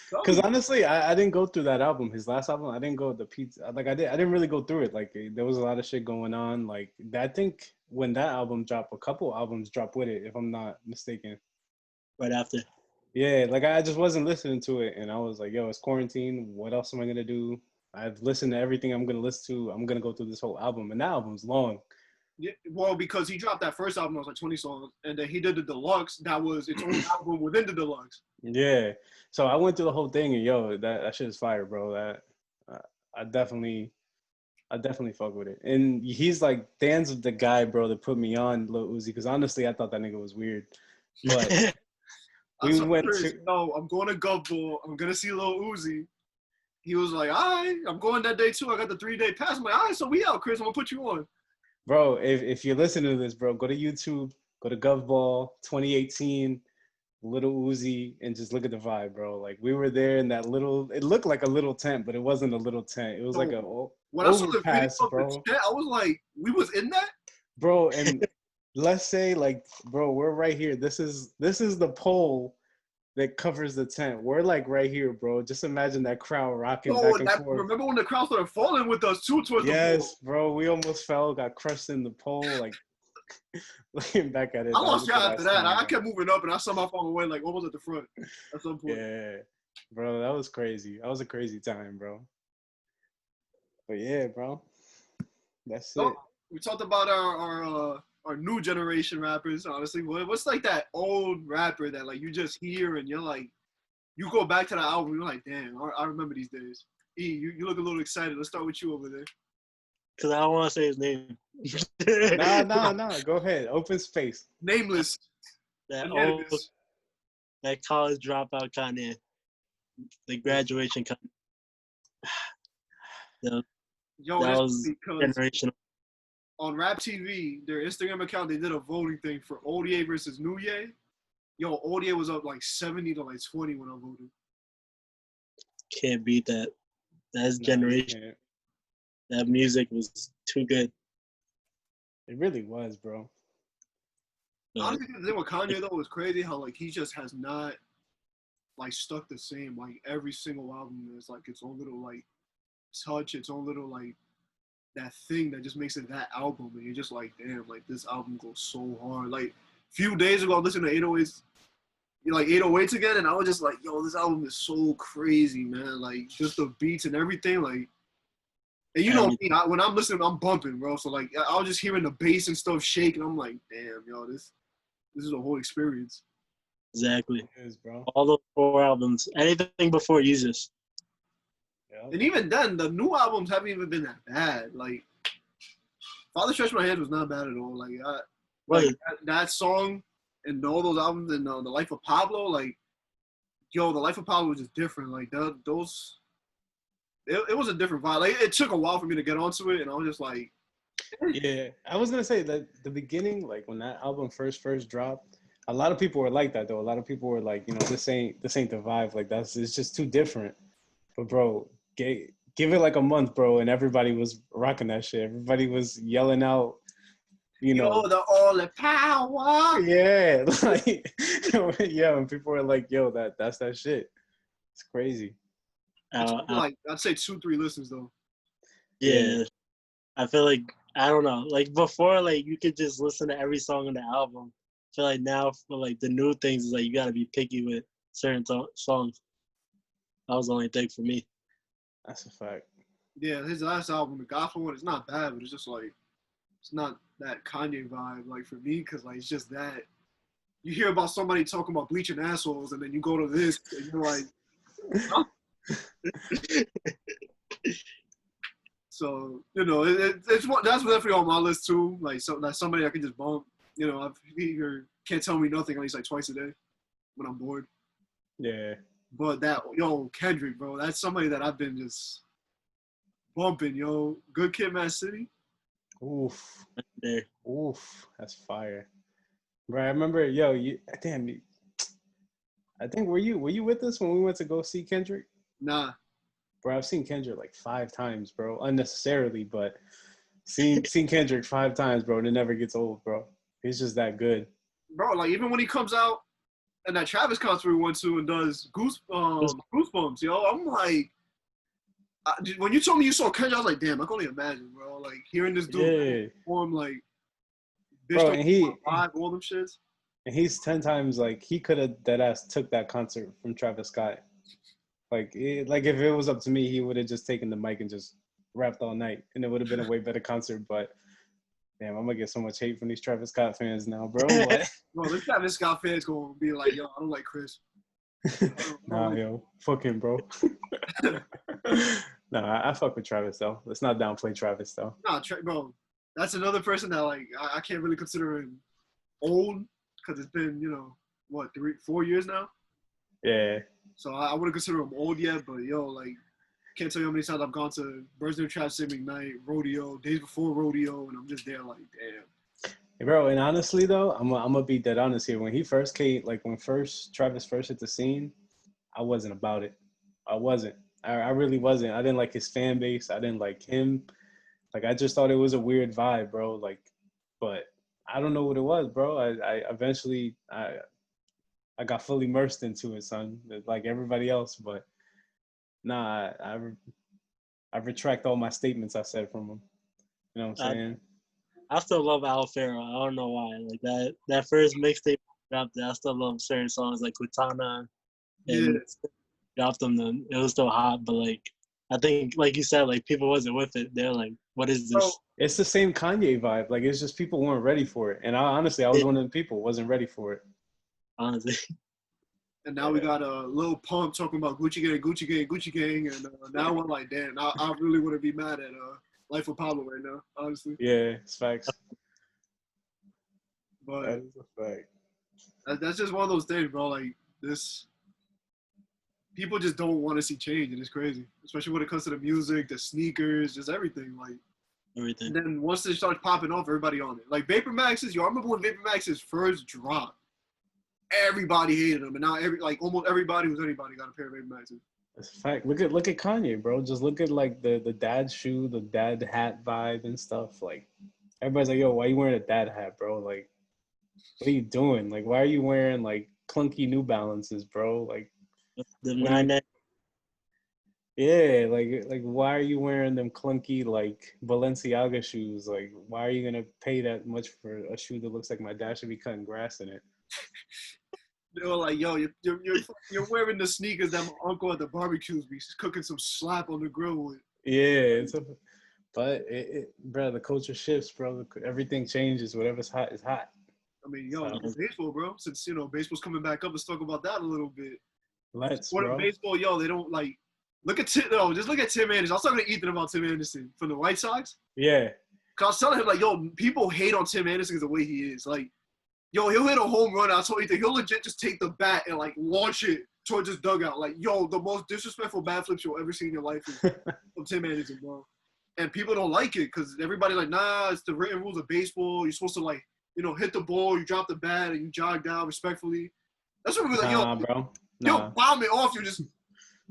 because honestly, I didn't go through that album. His last album, I didn't go the pizza. Like I didn't really go through it. Like there was a lot of shit going on. Like I think when that album dropped, a couple albums dropped with it, if I'm not mistaken. Right after. Yeah, like I just wasn't listening to it, and I was like, yo, it's quarantine. What else am I gonna do? I've listened to everything I'm gonna listen to. I'm gonna go through this whole album, and that album's long. Yeah, well, because he dropped that first album, it was like 20 songs, and then he did the deluxe. That was its own album within the deluxe. Yeah, so I went through the whole thing, and yo, that shit is fire, bro. That I definitely fuck with it. And he's like, Dan's the guy, bro, that put me on Lil Uzi, because honestly, I thought that nigga was weird. But we went to. No, I'm going to Gov Ball. I'm gonna see Lil Uzi. He was like, all right, I'm going that day too. I got the 3-day pass. I'm like, all right, so we out, Chris. I'm gonna put you on. Bro, if you're listening to this, bro, go to YouTube, go to GovBall 2018, Little Uzi, and just look at the vibe, bro. Like we were there in that little. It looked like a little tent, but it wasn't a little tent. It was like a when I saw the video overpass, of bro. the tent, I was like, we was in that, bro. And let's say, like, bro, we're right here. This is the pole that covers the tent. We're like right here, bro. Just imagine that crowd rocking back and forth. Remember when the crowd started falling with us too towards the pole? Yes, bro. We almost fell, got crushed in the pole. Like looking back at it, I lost y'all after that. I kept moving up, and I somehow found my way, like almost at the front at some point. Yeah, bro, that was crazy. That was a crazy time, bro. But yeah, bro, that's it. We talked about our our new generation rappers, honestly. What's like that old rapper that like you just hear and you're like, you go back to the album, you're like, damn, I remember these days. E, you look a little excited. Let's start with you over there. Because I don't want to say his name. Nah. Go ahead. Open space. Nameless. That Anonymous. old, that college dropout Kanye. The graduation Kanye. Yo, That that's was because generational. on Rap TV, their Instagram account, they did a voting thing for ODA versus New Ye. Yo, ODA was up like 70 to like 20 when I voted. Can't beat that. That's Nah, generation. That music was too good. it really was, bro. But Honestly, the thing with Kanye though was crazy how like he just has not like stuck the same. Like every single album is like its own little like touch, its own little like that thing that just makes it that album, and you're just like, damn, like this album goes so hard. Like a few days ago, I listened to 808s, like 808s again, and I was just like, yo, this album is so crazy, man. Like just the beats and everything, like. And you know me, when I'm listening, I'm bumping, bro. So like, I was just hearing the bass and stuff shake, and I'm like, damn, yo, this is a whole experience. exactly. It is, bro. All those 4 albums. Anything before Jesus. Yeah. And even then, the new albums haven't even been that bad. Like, Father Stretch My Hands was not bad at all. Like that song and all those albums and The Life of Pablo, like, yo, The Life of Pablo was just different. Like, those, it was a different vibe. Like, it took a while for me to get onto it, and I was just like, Yeah, I was gonna say that the beginning, like when that album first dropped, a lot of people were like that though. A lot of people were like, you know, this ain't the vibe. Like it's just too different. But bro, give it like a month, bro, and everybody was rocking that shit. Everybody was yelling out, you know, yo, the all the power. yeah, like yeah. When people were like, yo, that's that shit. It's crazy. Like I'd say 2-3 listens though. Yeah. I feel like, I don't know. Like before, like you could just listen to every song on the album. I feel like now for like the new things is like you gotta be picky with certain songs. That was the only thing for me. That's a fact. Yeah, his last album, the Gospel one, it's not bad, but it's just like it's not that Kanye vibe. Like for me, because like it's just that you hear about somebody talking about bleaching assholes, and then you go to this, and you're like, huh? So you know, it's one that's definitely on my list too. Like that's somebody I can just bump. You know, I've Can't Tell Me Nothing at least like twice a day when I'm bored. Yeah. But Kendrick, bro, that's somebody that I've been just bumping, yo. Good Kid, Mad City. Oof. Yeah. Oof. That's fire. Bro, I remember, I think were you with us when we went to go see Kendrick? Nah. Bro, I've seen Kendrick like 5 times, bro. Unnecessarily, but seen Kendrick 5 times, bro, and it never gets old, bro. He's just that good. Bro, like even when he comes out and that Travis concert we went to and does Goosebumps, yo, I'm like, when you told me you saw Kendrick, I was like, damn, I can only imagine, bro. Like hearing this dude perform like, bro, and all them shits. And he's 10 times like he could have dead ass took that concert from Travis Scott. Like if it was up to me, he would have just taken the mic and just rapped all night, and it would have been a way better concert. But damn, I'm gonna get so much hate from these Travis Scott fans now, bro. Bro, this Travis Scott fans gonna be like, yo, I don't like Chris. Nah, yo, fuck him, bro. Nah, I fuck with Travis though. Let's not downplay Travis though. Nah, bro, that's another person that like I can't really consider him old because it's been, you know, what, 3-4 years now. Yeah. So I wouldn't consider him old yet, but yo, like, can't tell you how many times I've gone to Birthday of Travis McKnight, Rodeo, days before Rodeo, and I'm just there like, damn. Hey, bro, and honestly though, I'm gonna be dead honest here. When he first came, like when Travis first hit the scene, I wasn't about it. I wasn't. I really wasn't. I didn't like his fan base. I didn't like him. Like I just thought it was a weird vibe, bro. Like, but I don't know what it was, bro. I eventually I got fully immersed into it, son, like everybody else. But nah, I retract all my statements I said from him. You know what I'm saying? I still love Al Farrow. I don't know why. Like that first mixtape dropped, I still love certain songs like Kutana. And dropped them. Then it was still hot, but like I think, like you said, like people wasn't with it. They're like, What is So, this? It's the same Kanye vibe. Like, it's just people weren't ready for it. And I was one of the people wasn't ready for it. Honestly. and now we got a Lil Pump talking about Gucci Gang, Gucci Gang, Gucci Gang, and now I'm like, damn, I really wouldn't be mad at Life of Pablo right now, honestly. Yeah, it's facts. But That is a fact. that's just one of those things, bro. Like this, people just don't want to see change, and it's crazy, especially when it comes to the music, the sneakers, just everything. Like, Everything. and then once it starts popping off, everybody on it. Like Vapor Maxes, I remember when Vapor Maxes first dropped, everybody hated them, and now almost everybody who's anybody got a pair of Vapor Maxes. It's a fact. Look at Kanye, bro. Just look at like the dad shoe, the dad hat vibe and stuff. Like everybody's like, yo, why you wearing a dad hat, bro? Like, what are you doing? Like, why are you wearing like clunky New Balances, bro? Like The 9 yeah, like why are you wearing them clunky like Balenciaga shoes? Like, why are you gonna pay that much for a shoe that looks like my dad should be cutting grass in it? They were like, yo, you're wearing the sneakers that my uncle at the barbecues be cooking some slap on the grill with. Yeah, but bro, the culture shifts, bro. Everything changes. Whatever's hot is hot. I mean, yo, So, baseball, bro. Since baseball's coming back up, let's talk about that a little bit. let's, What in bro. baseball, yo, they don't like. Just look at Tim Anderson. I was talking to Ethan about Tim Anderson from the White Sox. Yeah, Cause I was telling him like, yo, people hate on Tim Anderson because the way he is. Like, yo, he'll hit a home run. I told Ethan, he'll legit just take the bat and like launch it towards his dugout. Like, yo, the most disrespectful bat flips you'll ever see in your life is from Tim Anderson, bro. And people don't like it because everybody like, nah, it's the written rules of baseball. You're supposed to like, hit the ball, you drop the bat, and you jog down respectfully. That's what we're like, nah, bro. Yo, Nah. bomb it off. You just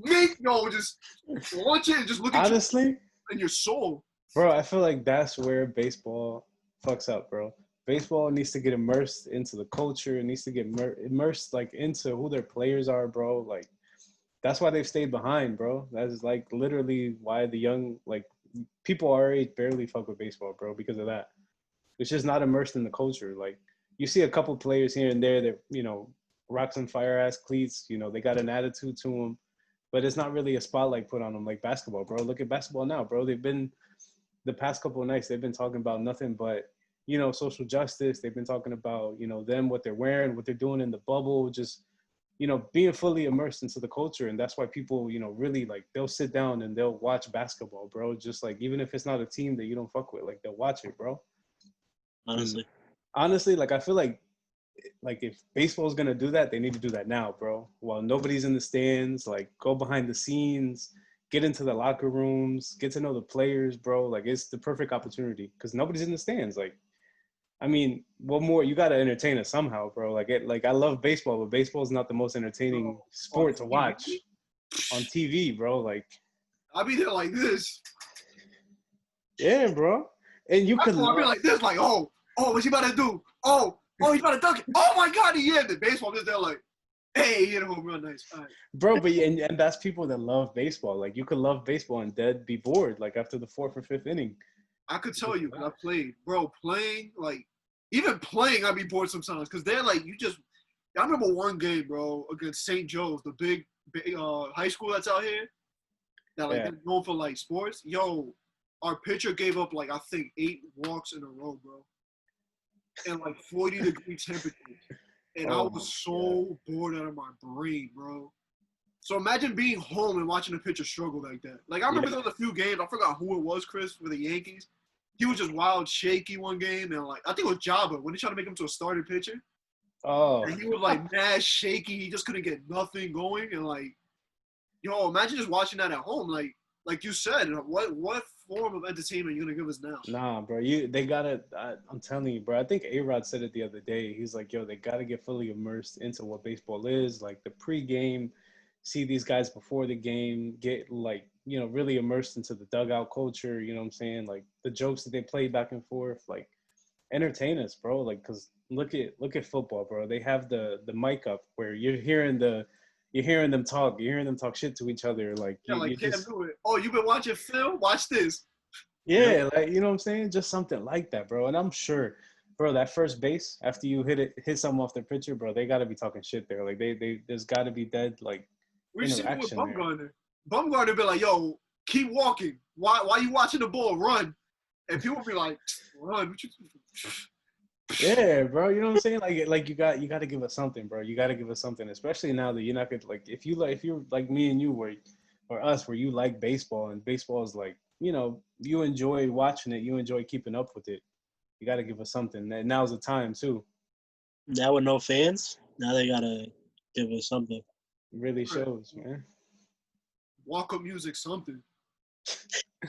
just launch it and just look at Honestly, you and your soul. bro, I feel like that's where baseball fucks up, bro. Baseball needs to get immersed into the culture. It needs to get immersed like into who their players are, bro. Like that's why they've stayed behind, bro. That is like literally why the young like people our age barely fuck with baseball, bro, because of that. It's just not immersed in the culture. Like you see a couple players here and there that rock some fire ass cleats. They got an attitude to them, but it's not really a spotlight put on them like basketball, bro. Look at basketball now, bro. They've been the past couple of nights they've been talking about nothing but social justice. They've been talking about them, what they're wearing, what they're doing in the bubble, just being fully immersed into the culture. And that's why people really like they'll sit down and they'll watch basketball, bro. Just like even if it's not a team that you don't fuck with, like they'll watch it, bro. Honestly, like I feel like if baseball is gonna do that, they need to do that now, bro. While nobody's in the stands, like go behind the scenes, get into the locker rooms, get to know the players, bro. Like it's the perfect opportunity because nobody's in the stands. Like, I mean, what more? You gotta entertain us somehow, bro. Like I love baseball, but baseball is not the most entertaining sport to watch on TV, bro. Like, I'll be there like this. Yeah, bro. And you could. I'll be like this, like, oh, what's he about to do? Oh, he's about to dunk it. Oh my God, he hit the baseball. Just there, like, hey, he hit a home run, nice. All right. Bro, but and that's people that love baseball. Like you could love baseball and dead be bored like after the 4th or 5th inning. I could tell you, I played, bro. Even playing, I'd be bored sometimes because they're like, I remember one game, bro, against St. Joe's, the big high school that's out here. That they're known for like sports. Yo, our pitcher gave up like I think 8 walks in a row, bro, and like 40-degree temperatures. And I was so bored out of my brain, bro. So imagine being home and watching a pitcher struggle like that. Like, I remember there was a few games. I forgot who it was, Chris, for the Yankees. He was just wild shaky one game. And, like, I think it was Jabba when they tried to make him to a starting pitcher. Oh. And he was, like, mad shaky. He just couldn't get nothing going. And, like, yo, imagine just watching that at home. Like you said, what form of entertainment are you going to give us now? Nah, bro. They got to – I'm telling you, bro. I think A-Rod said it the other day. He's like, yo, they got to get fully immersed into what baseball is. Like, the pregame, see these guys before the game, get, like, really immersed into the dugout culture. You know what I'm saying? Like, the jokes that they play back and forth. Like, entertain us, bro. Like, because look at football, bro. They have the mic up where you're hearing them talk. You're hearing them talk shit to each other. Like, can't do it. Oh, you been watching film? Watch this. Yeah, like, you know what I'm saying? Just something like that, bro. And I'm sure, bro, that first base, after you hit something off their pitcher, bro, they got to be talking shit there. Like, there's got to be dead, like, we see it with Bumgarner. Bumgarner be like, yo, keep walking. Why you watching the ball? Run. And people be like, "Run, what you?" Yeah, bro. You know what I'm saying? Like you got to give us something, bro. You got to give us something, especially now that you're not gonna like if you're like me and you where or us where you like baseball and baseball is like you enjoy watching it, you enjoy keeping up with it. You got to give us something. And now's the time too. Now with no fans, now they gotta give us something. It really shows, man. Walk-up music, something.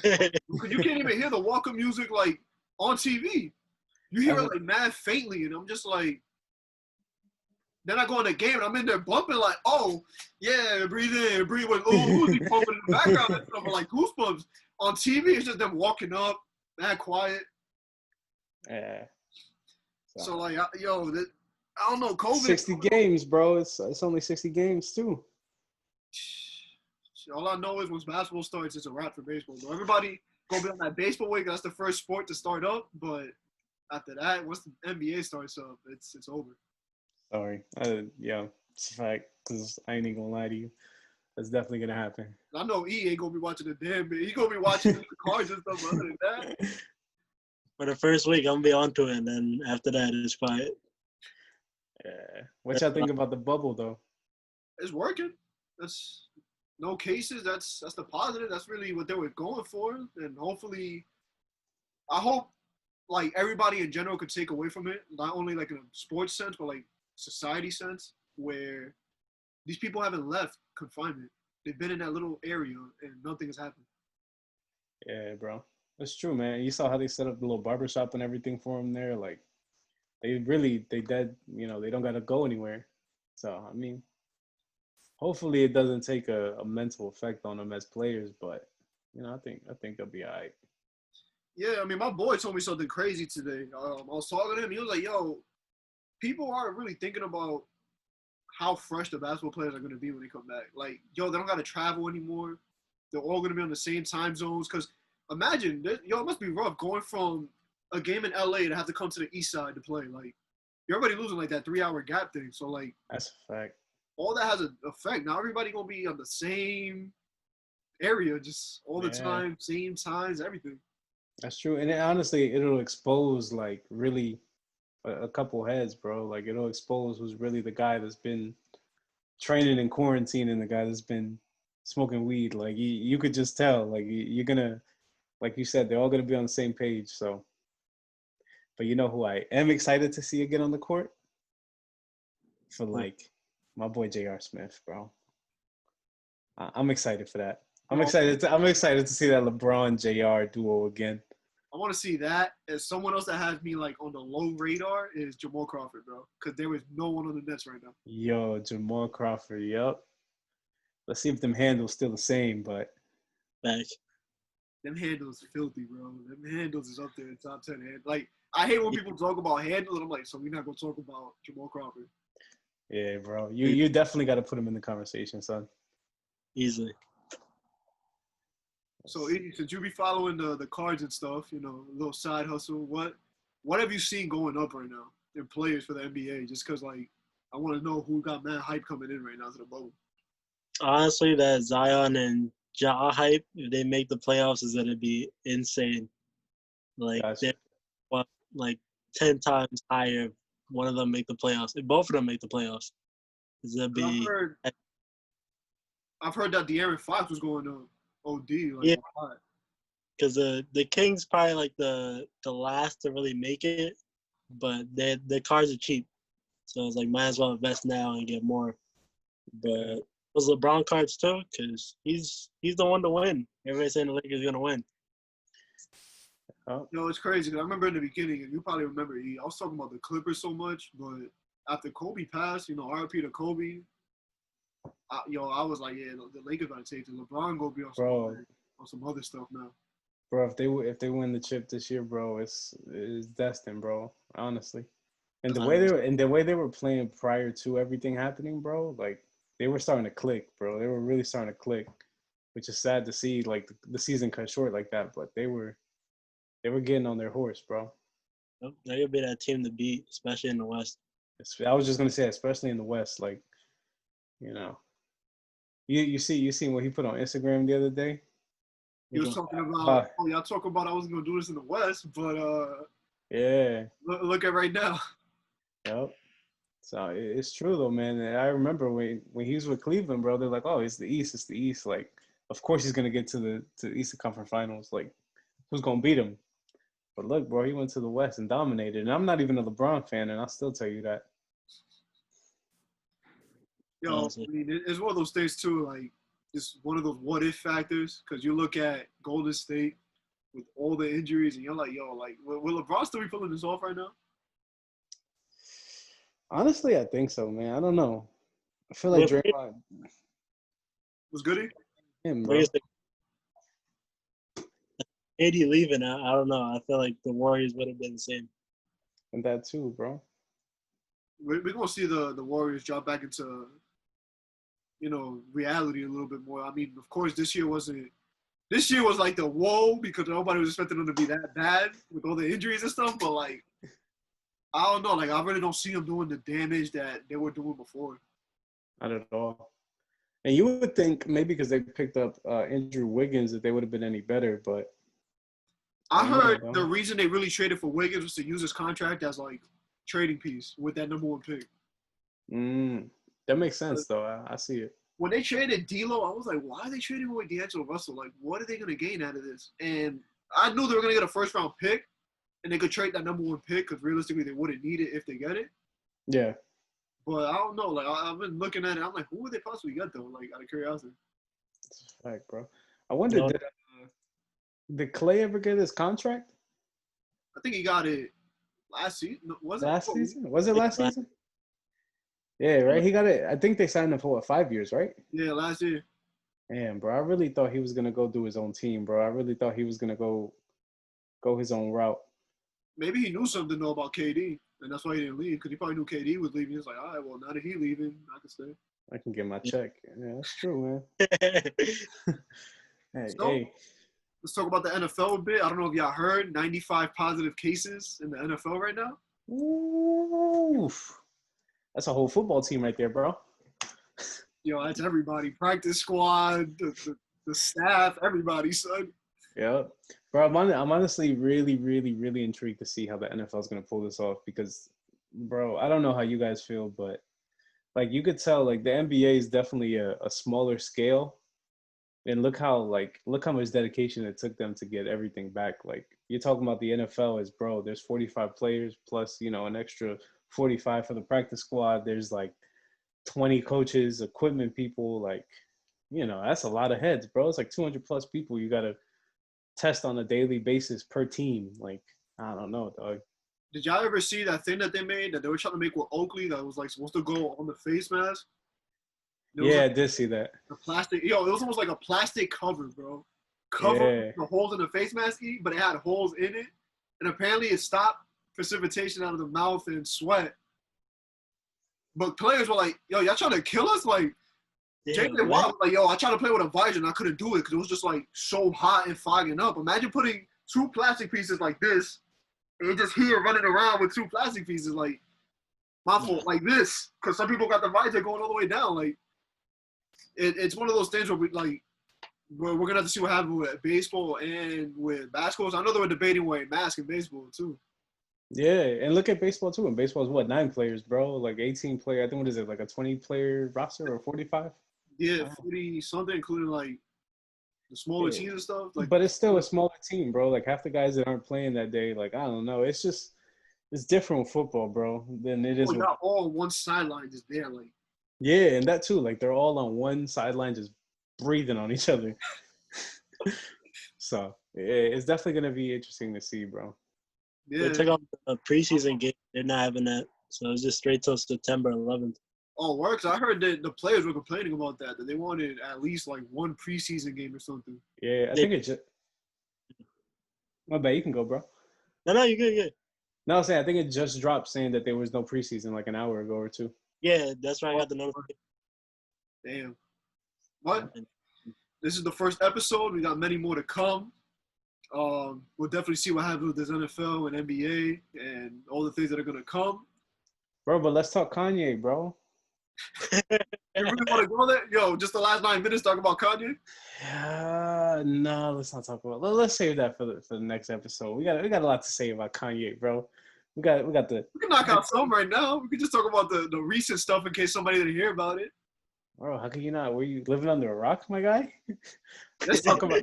You can't even hear the walk-up music like on TV. You hear it like mad faintly, and I'm just like. Then I go in the game and I'm in there bumping like, oh yeah, breathe in, breathe with Uzi pumping in the background and stuff, like goosebumps. On TV, it's just them walking up, mad quiet. Yeah. So like, I don't know, COVID. 60 games, bro. It's only 60 games too. All I know is once basketball starts, it's a wrap for baseball. Bro. Everybody gonna be on that baseball week. That's the first sport to start up. But after that, once the NBA starts up, it's over. Sorry. Yeah, it's a fact. Because I ain't even gonna lie to you. That's definitely gonna happen. I know E ain't gonna be watching the damn bit. He gonna be watching the cards and stuff. Other than that, For the first week, I'm gonna be onto it, and then after that, it's quiet. Yeah. What y'all think about the bubble though? it's working. That's no cases. That's the positive. That's really what they were going for. And hopefully, I hope like everybody in general could take away from it, not only like in a sports sense, but like society sense, where these people haven't left confinement. They've been in that little area and nothing has happened. Yeah, bro. That's true, man. You saw how they set up the little barbershop and everything for them there. Like, they dead, they don't got to go anywhere. So, I mean, hopefully it doesn't take a mental effect on them as players, but, I think they'll be all right. Yeah, I mean, my boy told me something crazy today. I was talking to him. He was like, yo, people aren't really thinking about how fresh the basketball players are going to be when they come back. Like, yo, they don't got to travel anymore. They're all going to be on the same time zones. Because imagine, it must be rough going from a game in LA to have to come to the east side to play. Like, you're already losing like that 3-hour gap thing. So, like, that's a fact. All that has an effect. Now everybody going to be on the same area just all the time, same times, everything. That's true. And honestly, it'll expose, like, really a couple heads, bro. Like, it'll expose who's really the guy that's been training in quarantine and the guy that's been smoking weed. Like, you could just tell. Like, you're going to, like you said, they're all going to be on the same page. So, but you know who I am excited to see again on the court? For, like, my boy J.R. Smith, bro. I'm excited for that. I'm excited to see that LeBron JR duo again. I want to see that. As someone else that has me like on the low radar is Jamal Crawford, bro. Because there is no one on the Nets right now. Yo, Jamal Crawford, yep. Let's see if them handles still the same, but back. Them handles filthy, bro. Them handles is up there in top 10. Like, I hate when people talk about handles, and I'm like, so we're not gonna talk about Jamal Crawford. Yeah, bro. You definitely got to put him in the conversation, son. Easily. So, since you be following the cards and stuff, a little side hustle, what have you seen going up right now in players for the NBA? Just because, like, I want to know who got mad hype coming in right now to the bubble. Honestly, that Zion and Ja hype, if they make the playoffs, is going to be insane. Like, Gotcha. they're like 10 times higher if one of them make the playoffs. If both of them make the playoffs, it's going to be – I've heard that De'Aaron Fox was going to OD. Like, yeah, because the Kings probably like the last to really make it, but the cards are cheap, so it's like might as well invest now and get more. But those LeBron cards too, because he's the one to win. Everybody's saying the Lakers gonna win. Oh. It's crazy. Cause I remember in the beginning, and you probably remember, I was talking about the Clippers so much, but after Kobe passed, RIP to Kobe. I was like, yeah, the Lakers about to take it. LeBron gonna be on some other stuff now. Bro, if they win the chip this year, bro, it's destined, bro. Honestly, and the way they were playing prior to everything happening, bro, like they were starting to click, bro. They were really starting to click, which is sad to see. Like the season cut short like that, but they were getting on their horse, bro. They're gonna be that team to beat, especially in the West. I was just gonna say, especially in the West, like, you seen what he put on Instagram the other day? He was talking about, y'all talking about I was gonna do this in the West, but yeah. Look at right now. Yep. So it's true though, man. And I remember when he was with Cleveland, bro. They're like, "Oh, it's the East. It's the East." Like, of course he's gonna get to the Eastern Conference Finals. Like, who's gonna beat him? But look, bro, he went to the West and dominated. And I'm not even a LeBron fan, and I'll still tell you that. Yo, I mean, it's one of those things too. Like, it's one of those what if factors because you look at Golden State with all the injuries, and you're like, yo, like, will LeBron still be pulling this off right now? Honestly, I think so, man. I don't know. I feel like Draymond was Goody. Him, bro. AD leaving, I don't know. I feel like the Warriors would have been the same. And that too, bro. We're gonna see the Warriors drop back into, reality a little bit more. I mean, of course, this year was like the whoa because nobody was expecting them to be that bad with all the injuries and stuff. But like, I don't know. Like, I really don't see them doing the damage that they were doing before. Not at all. And you would think maybe because they picked up Andrew Wiggins that they would have been any better, but I heard the reason they really traded for Wiggins was to use his contract as like trading piece with that number 1 pick. That makes sense though. I see it. When they traded D'Lo, I was like, why are they trading away D'Angelo Russell? Like, what are they going to gain out of this? And I knew they were going to get a first-round pick, and they could trade that number 1 pick because realistically they wouldn't need it if they get it. Yeah. But I don't know. Like, I've been looking at it. I'm like, who would they possibly get, though? Like, out of curiosity. That's a fact, bro. I wonder, did Clay ever get his contract? I think he got it last season. Was it? Last season? Was it last season? Yeah, right. He got it. I think they signed him for 5 years, right? Yeah, last year. Man, bro, I really thought he was gonna go do his own team, bro. I really thought he was gonna go his own route. Maybe he knew something though about KD, and that's why he didn't leave. Because he probably knew KD was leaving. He's like, all right, well, now that he's leaving, I can stay. I can get my check. Yeah, that's true, man. Hey. Let's talk about the NFL a bit. I don't know if y'all heard 95 positive cases in the NFL right now. Oof. That's a whole football team right there, bro. Yo, that's everybody. Practice squad, the staff, everybody, son. Yeah. Bro, I'm honestly really, really, really intrigued to see how the NFL is going to pull this off because, bro, I don't know how you guys feel, but, like, you could tell, like, the NBA is definitely a smaller scale. And look how much dedication it took them to get everything back. Like, you're talking about the NFL as, bro, there's 45 players plus, an extra 45 for the practice squad. There's, like, 20 coaches, equipment people. Like, that's a lot of heads, bro. It's like 200 plus people you got to test on a daily basis per team. Like, I don't know, dog. Did y'all ever see that thing that they made that they were trying to make with Oakley that was, like, supposed to go on the face mask? Yeah, I did see that. The plastic, it was almost like a plastic cover, bro. Cover the holes in the face mask, but it had holes in it. And apparently it stopped precipitation out of the mouth and sweat. But players were like, yo, y'all trying to kill us? Like, J.J. Watt was like, yo, I tried to play with a visor and I couldn't do it because it was just, like, so hot and fogging up. Imagine putting 2 plastic pieces like this and you're just here running around with 2 plastic pieces, like, my fault, like this. Because some people got the visor going all the way down, like. It's one of those things where we're going to have to see what happens with baseball and with basketball. So I know they were debating wearing masks in baseball, too. Yeah, and look at baseball, too. And baseball is, 9 players, bro? Like 18 player. I think, what is it, like a 20-player roster or 45? Yeah, 40-something, including, like, the smaller teams and stuff. Like, but it's still a smaller team, bro. Like, half the guys that aren't playing that day, like, I don't know. It's different with football, bro, than it is with – not all on one sideline just there, like. Yeah, and that too. Like, they're all on one sideline just breathing on each other. So, it's definitely going to be interesting to see, bro. Yeah. They took off the preseason game. They're not having that. So, it's just straight till September 11th. Oh, works. I heard that the players were complaining about that they wanted at least, like, one preseason game or something. Yeah, I think it just – my bad. You can go, bro. No, you're good. No, I'm saying I think it just dropped saying that there was no preseason like an hour ago or two. Yeah, that's why I got the notification. Damn. But this is the first episode. We got many more to come. We'll definitely see what happens with this NFL and NBA and all the things that are going to come. Bro, but let's talk Kanye, bro. You really want to go there? Yo, just the last 9 minutes talking about Kanye? No, let's not talk about. Let's save that for the next episode. We got a lot to say about Kanye, bro. We got the. We can knock out some right now. We can just talk about the recent stuff in case somebody didn't hear about it. Bro, how can you not? Were you living under a rock, my guy? Let's talk about.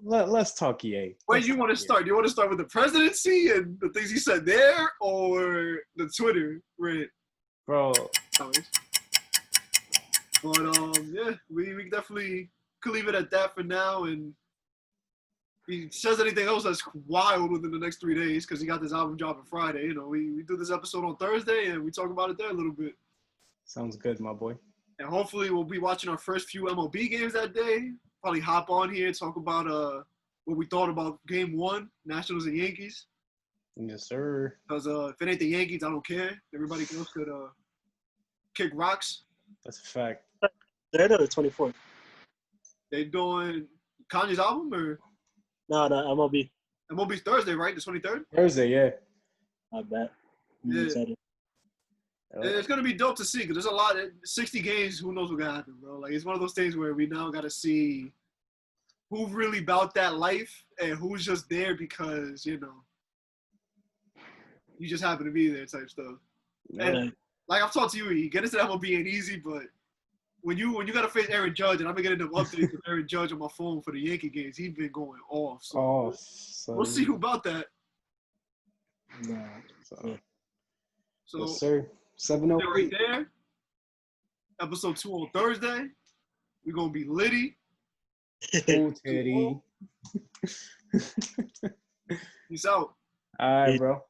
Let's talk EA. Where do you want to start? Do you want to start with the presidency and the things he said there, or the Twitter rant? Bro. But yeah, we definitely could leave it at that for now. And if he says anything else that's wild within the next 3 days, because he got this album dropping Friday. You know, we do this episode on Thursday and we talk about it there a little bit. Sounds good, my boy. And hopefully we'll be watching our first few MLB games that day. Probably hop on here and talk about what we thought about Game 1, Nationals and Yankees. Yes, sir. Because if it ain't the Yankees, I don't care. Everybody else could kick rocks. That's a fact. They're the 24th. They doing Kanye's album or? No, MLB. MLB's Thursday, right? The 23rd? Thursday, yeah. I bet. Yeah. It's going to be dope to see because there's a lot. 60 games, who knows what's going to happen, bro. Like, it's one of those things where we now got to see who really about that life and who's just there because, you know, you just happen to be there type stuff. Yeah. And like I've talked to you, getting to that MLB ain't easy, but when you got to face Aaron Judge, and I've been getting them updates with Aaron Judge on my phone for the Yankee games, he's been going off. So we'll see who about that. Nah. So yes, sir. 7:08. Right there. Episode 2 on Thursday. We're gonna be litty. Oh, Teddy. Peace out. All right, bro.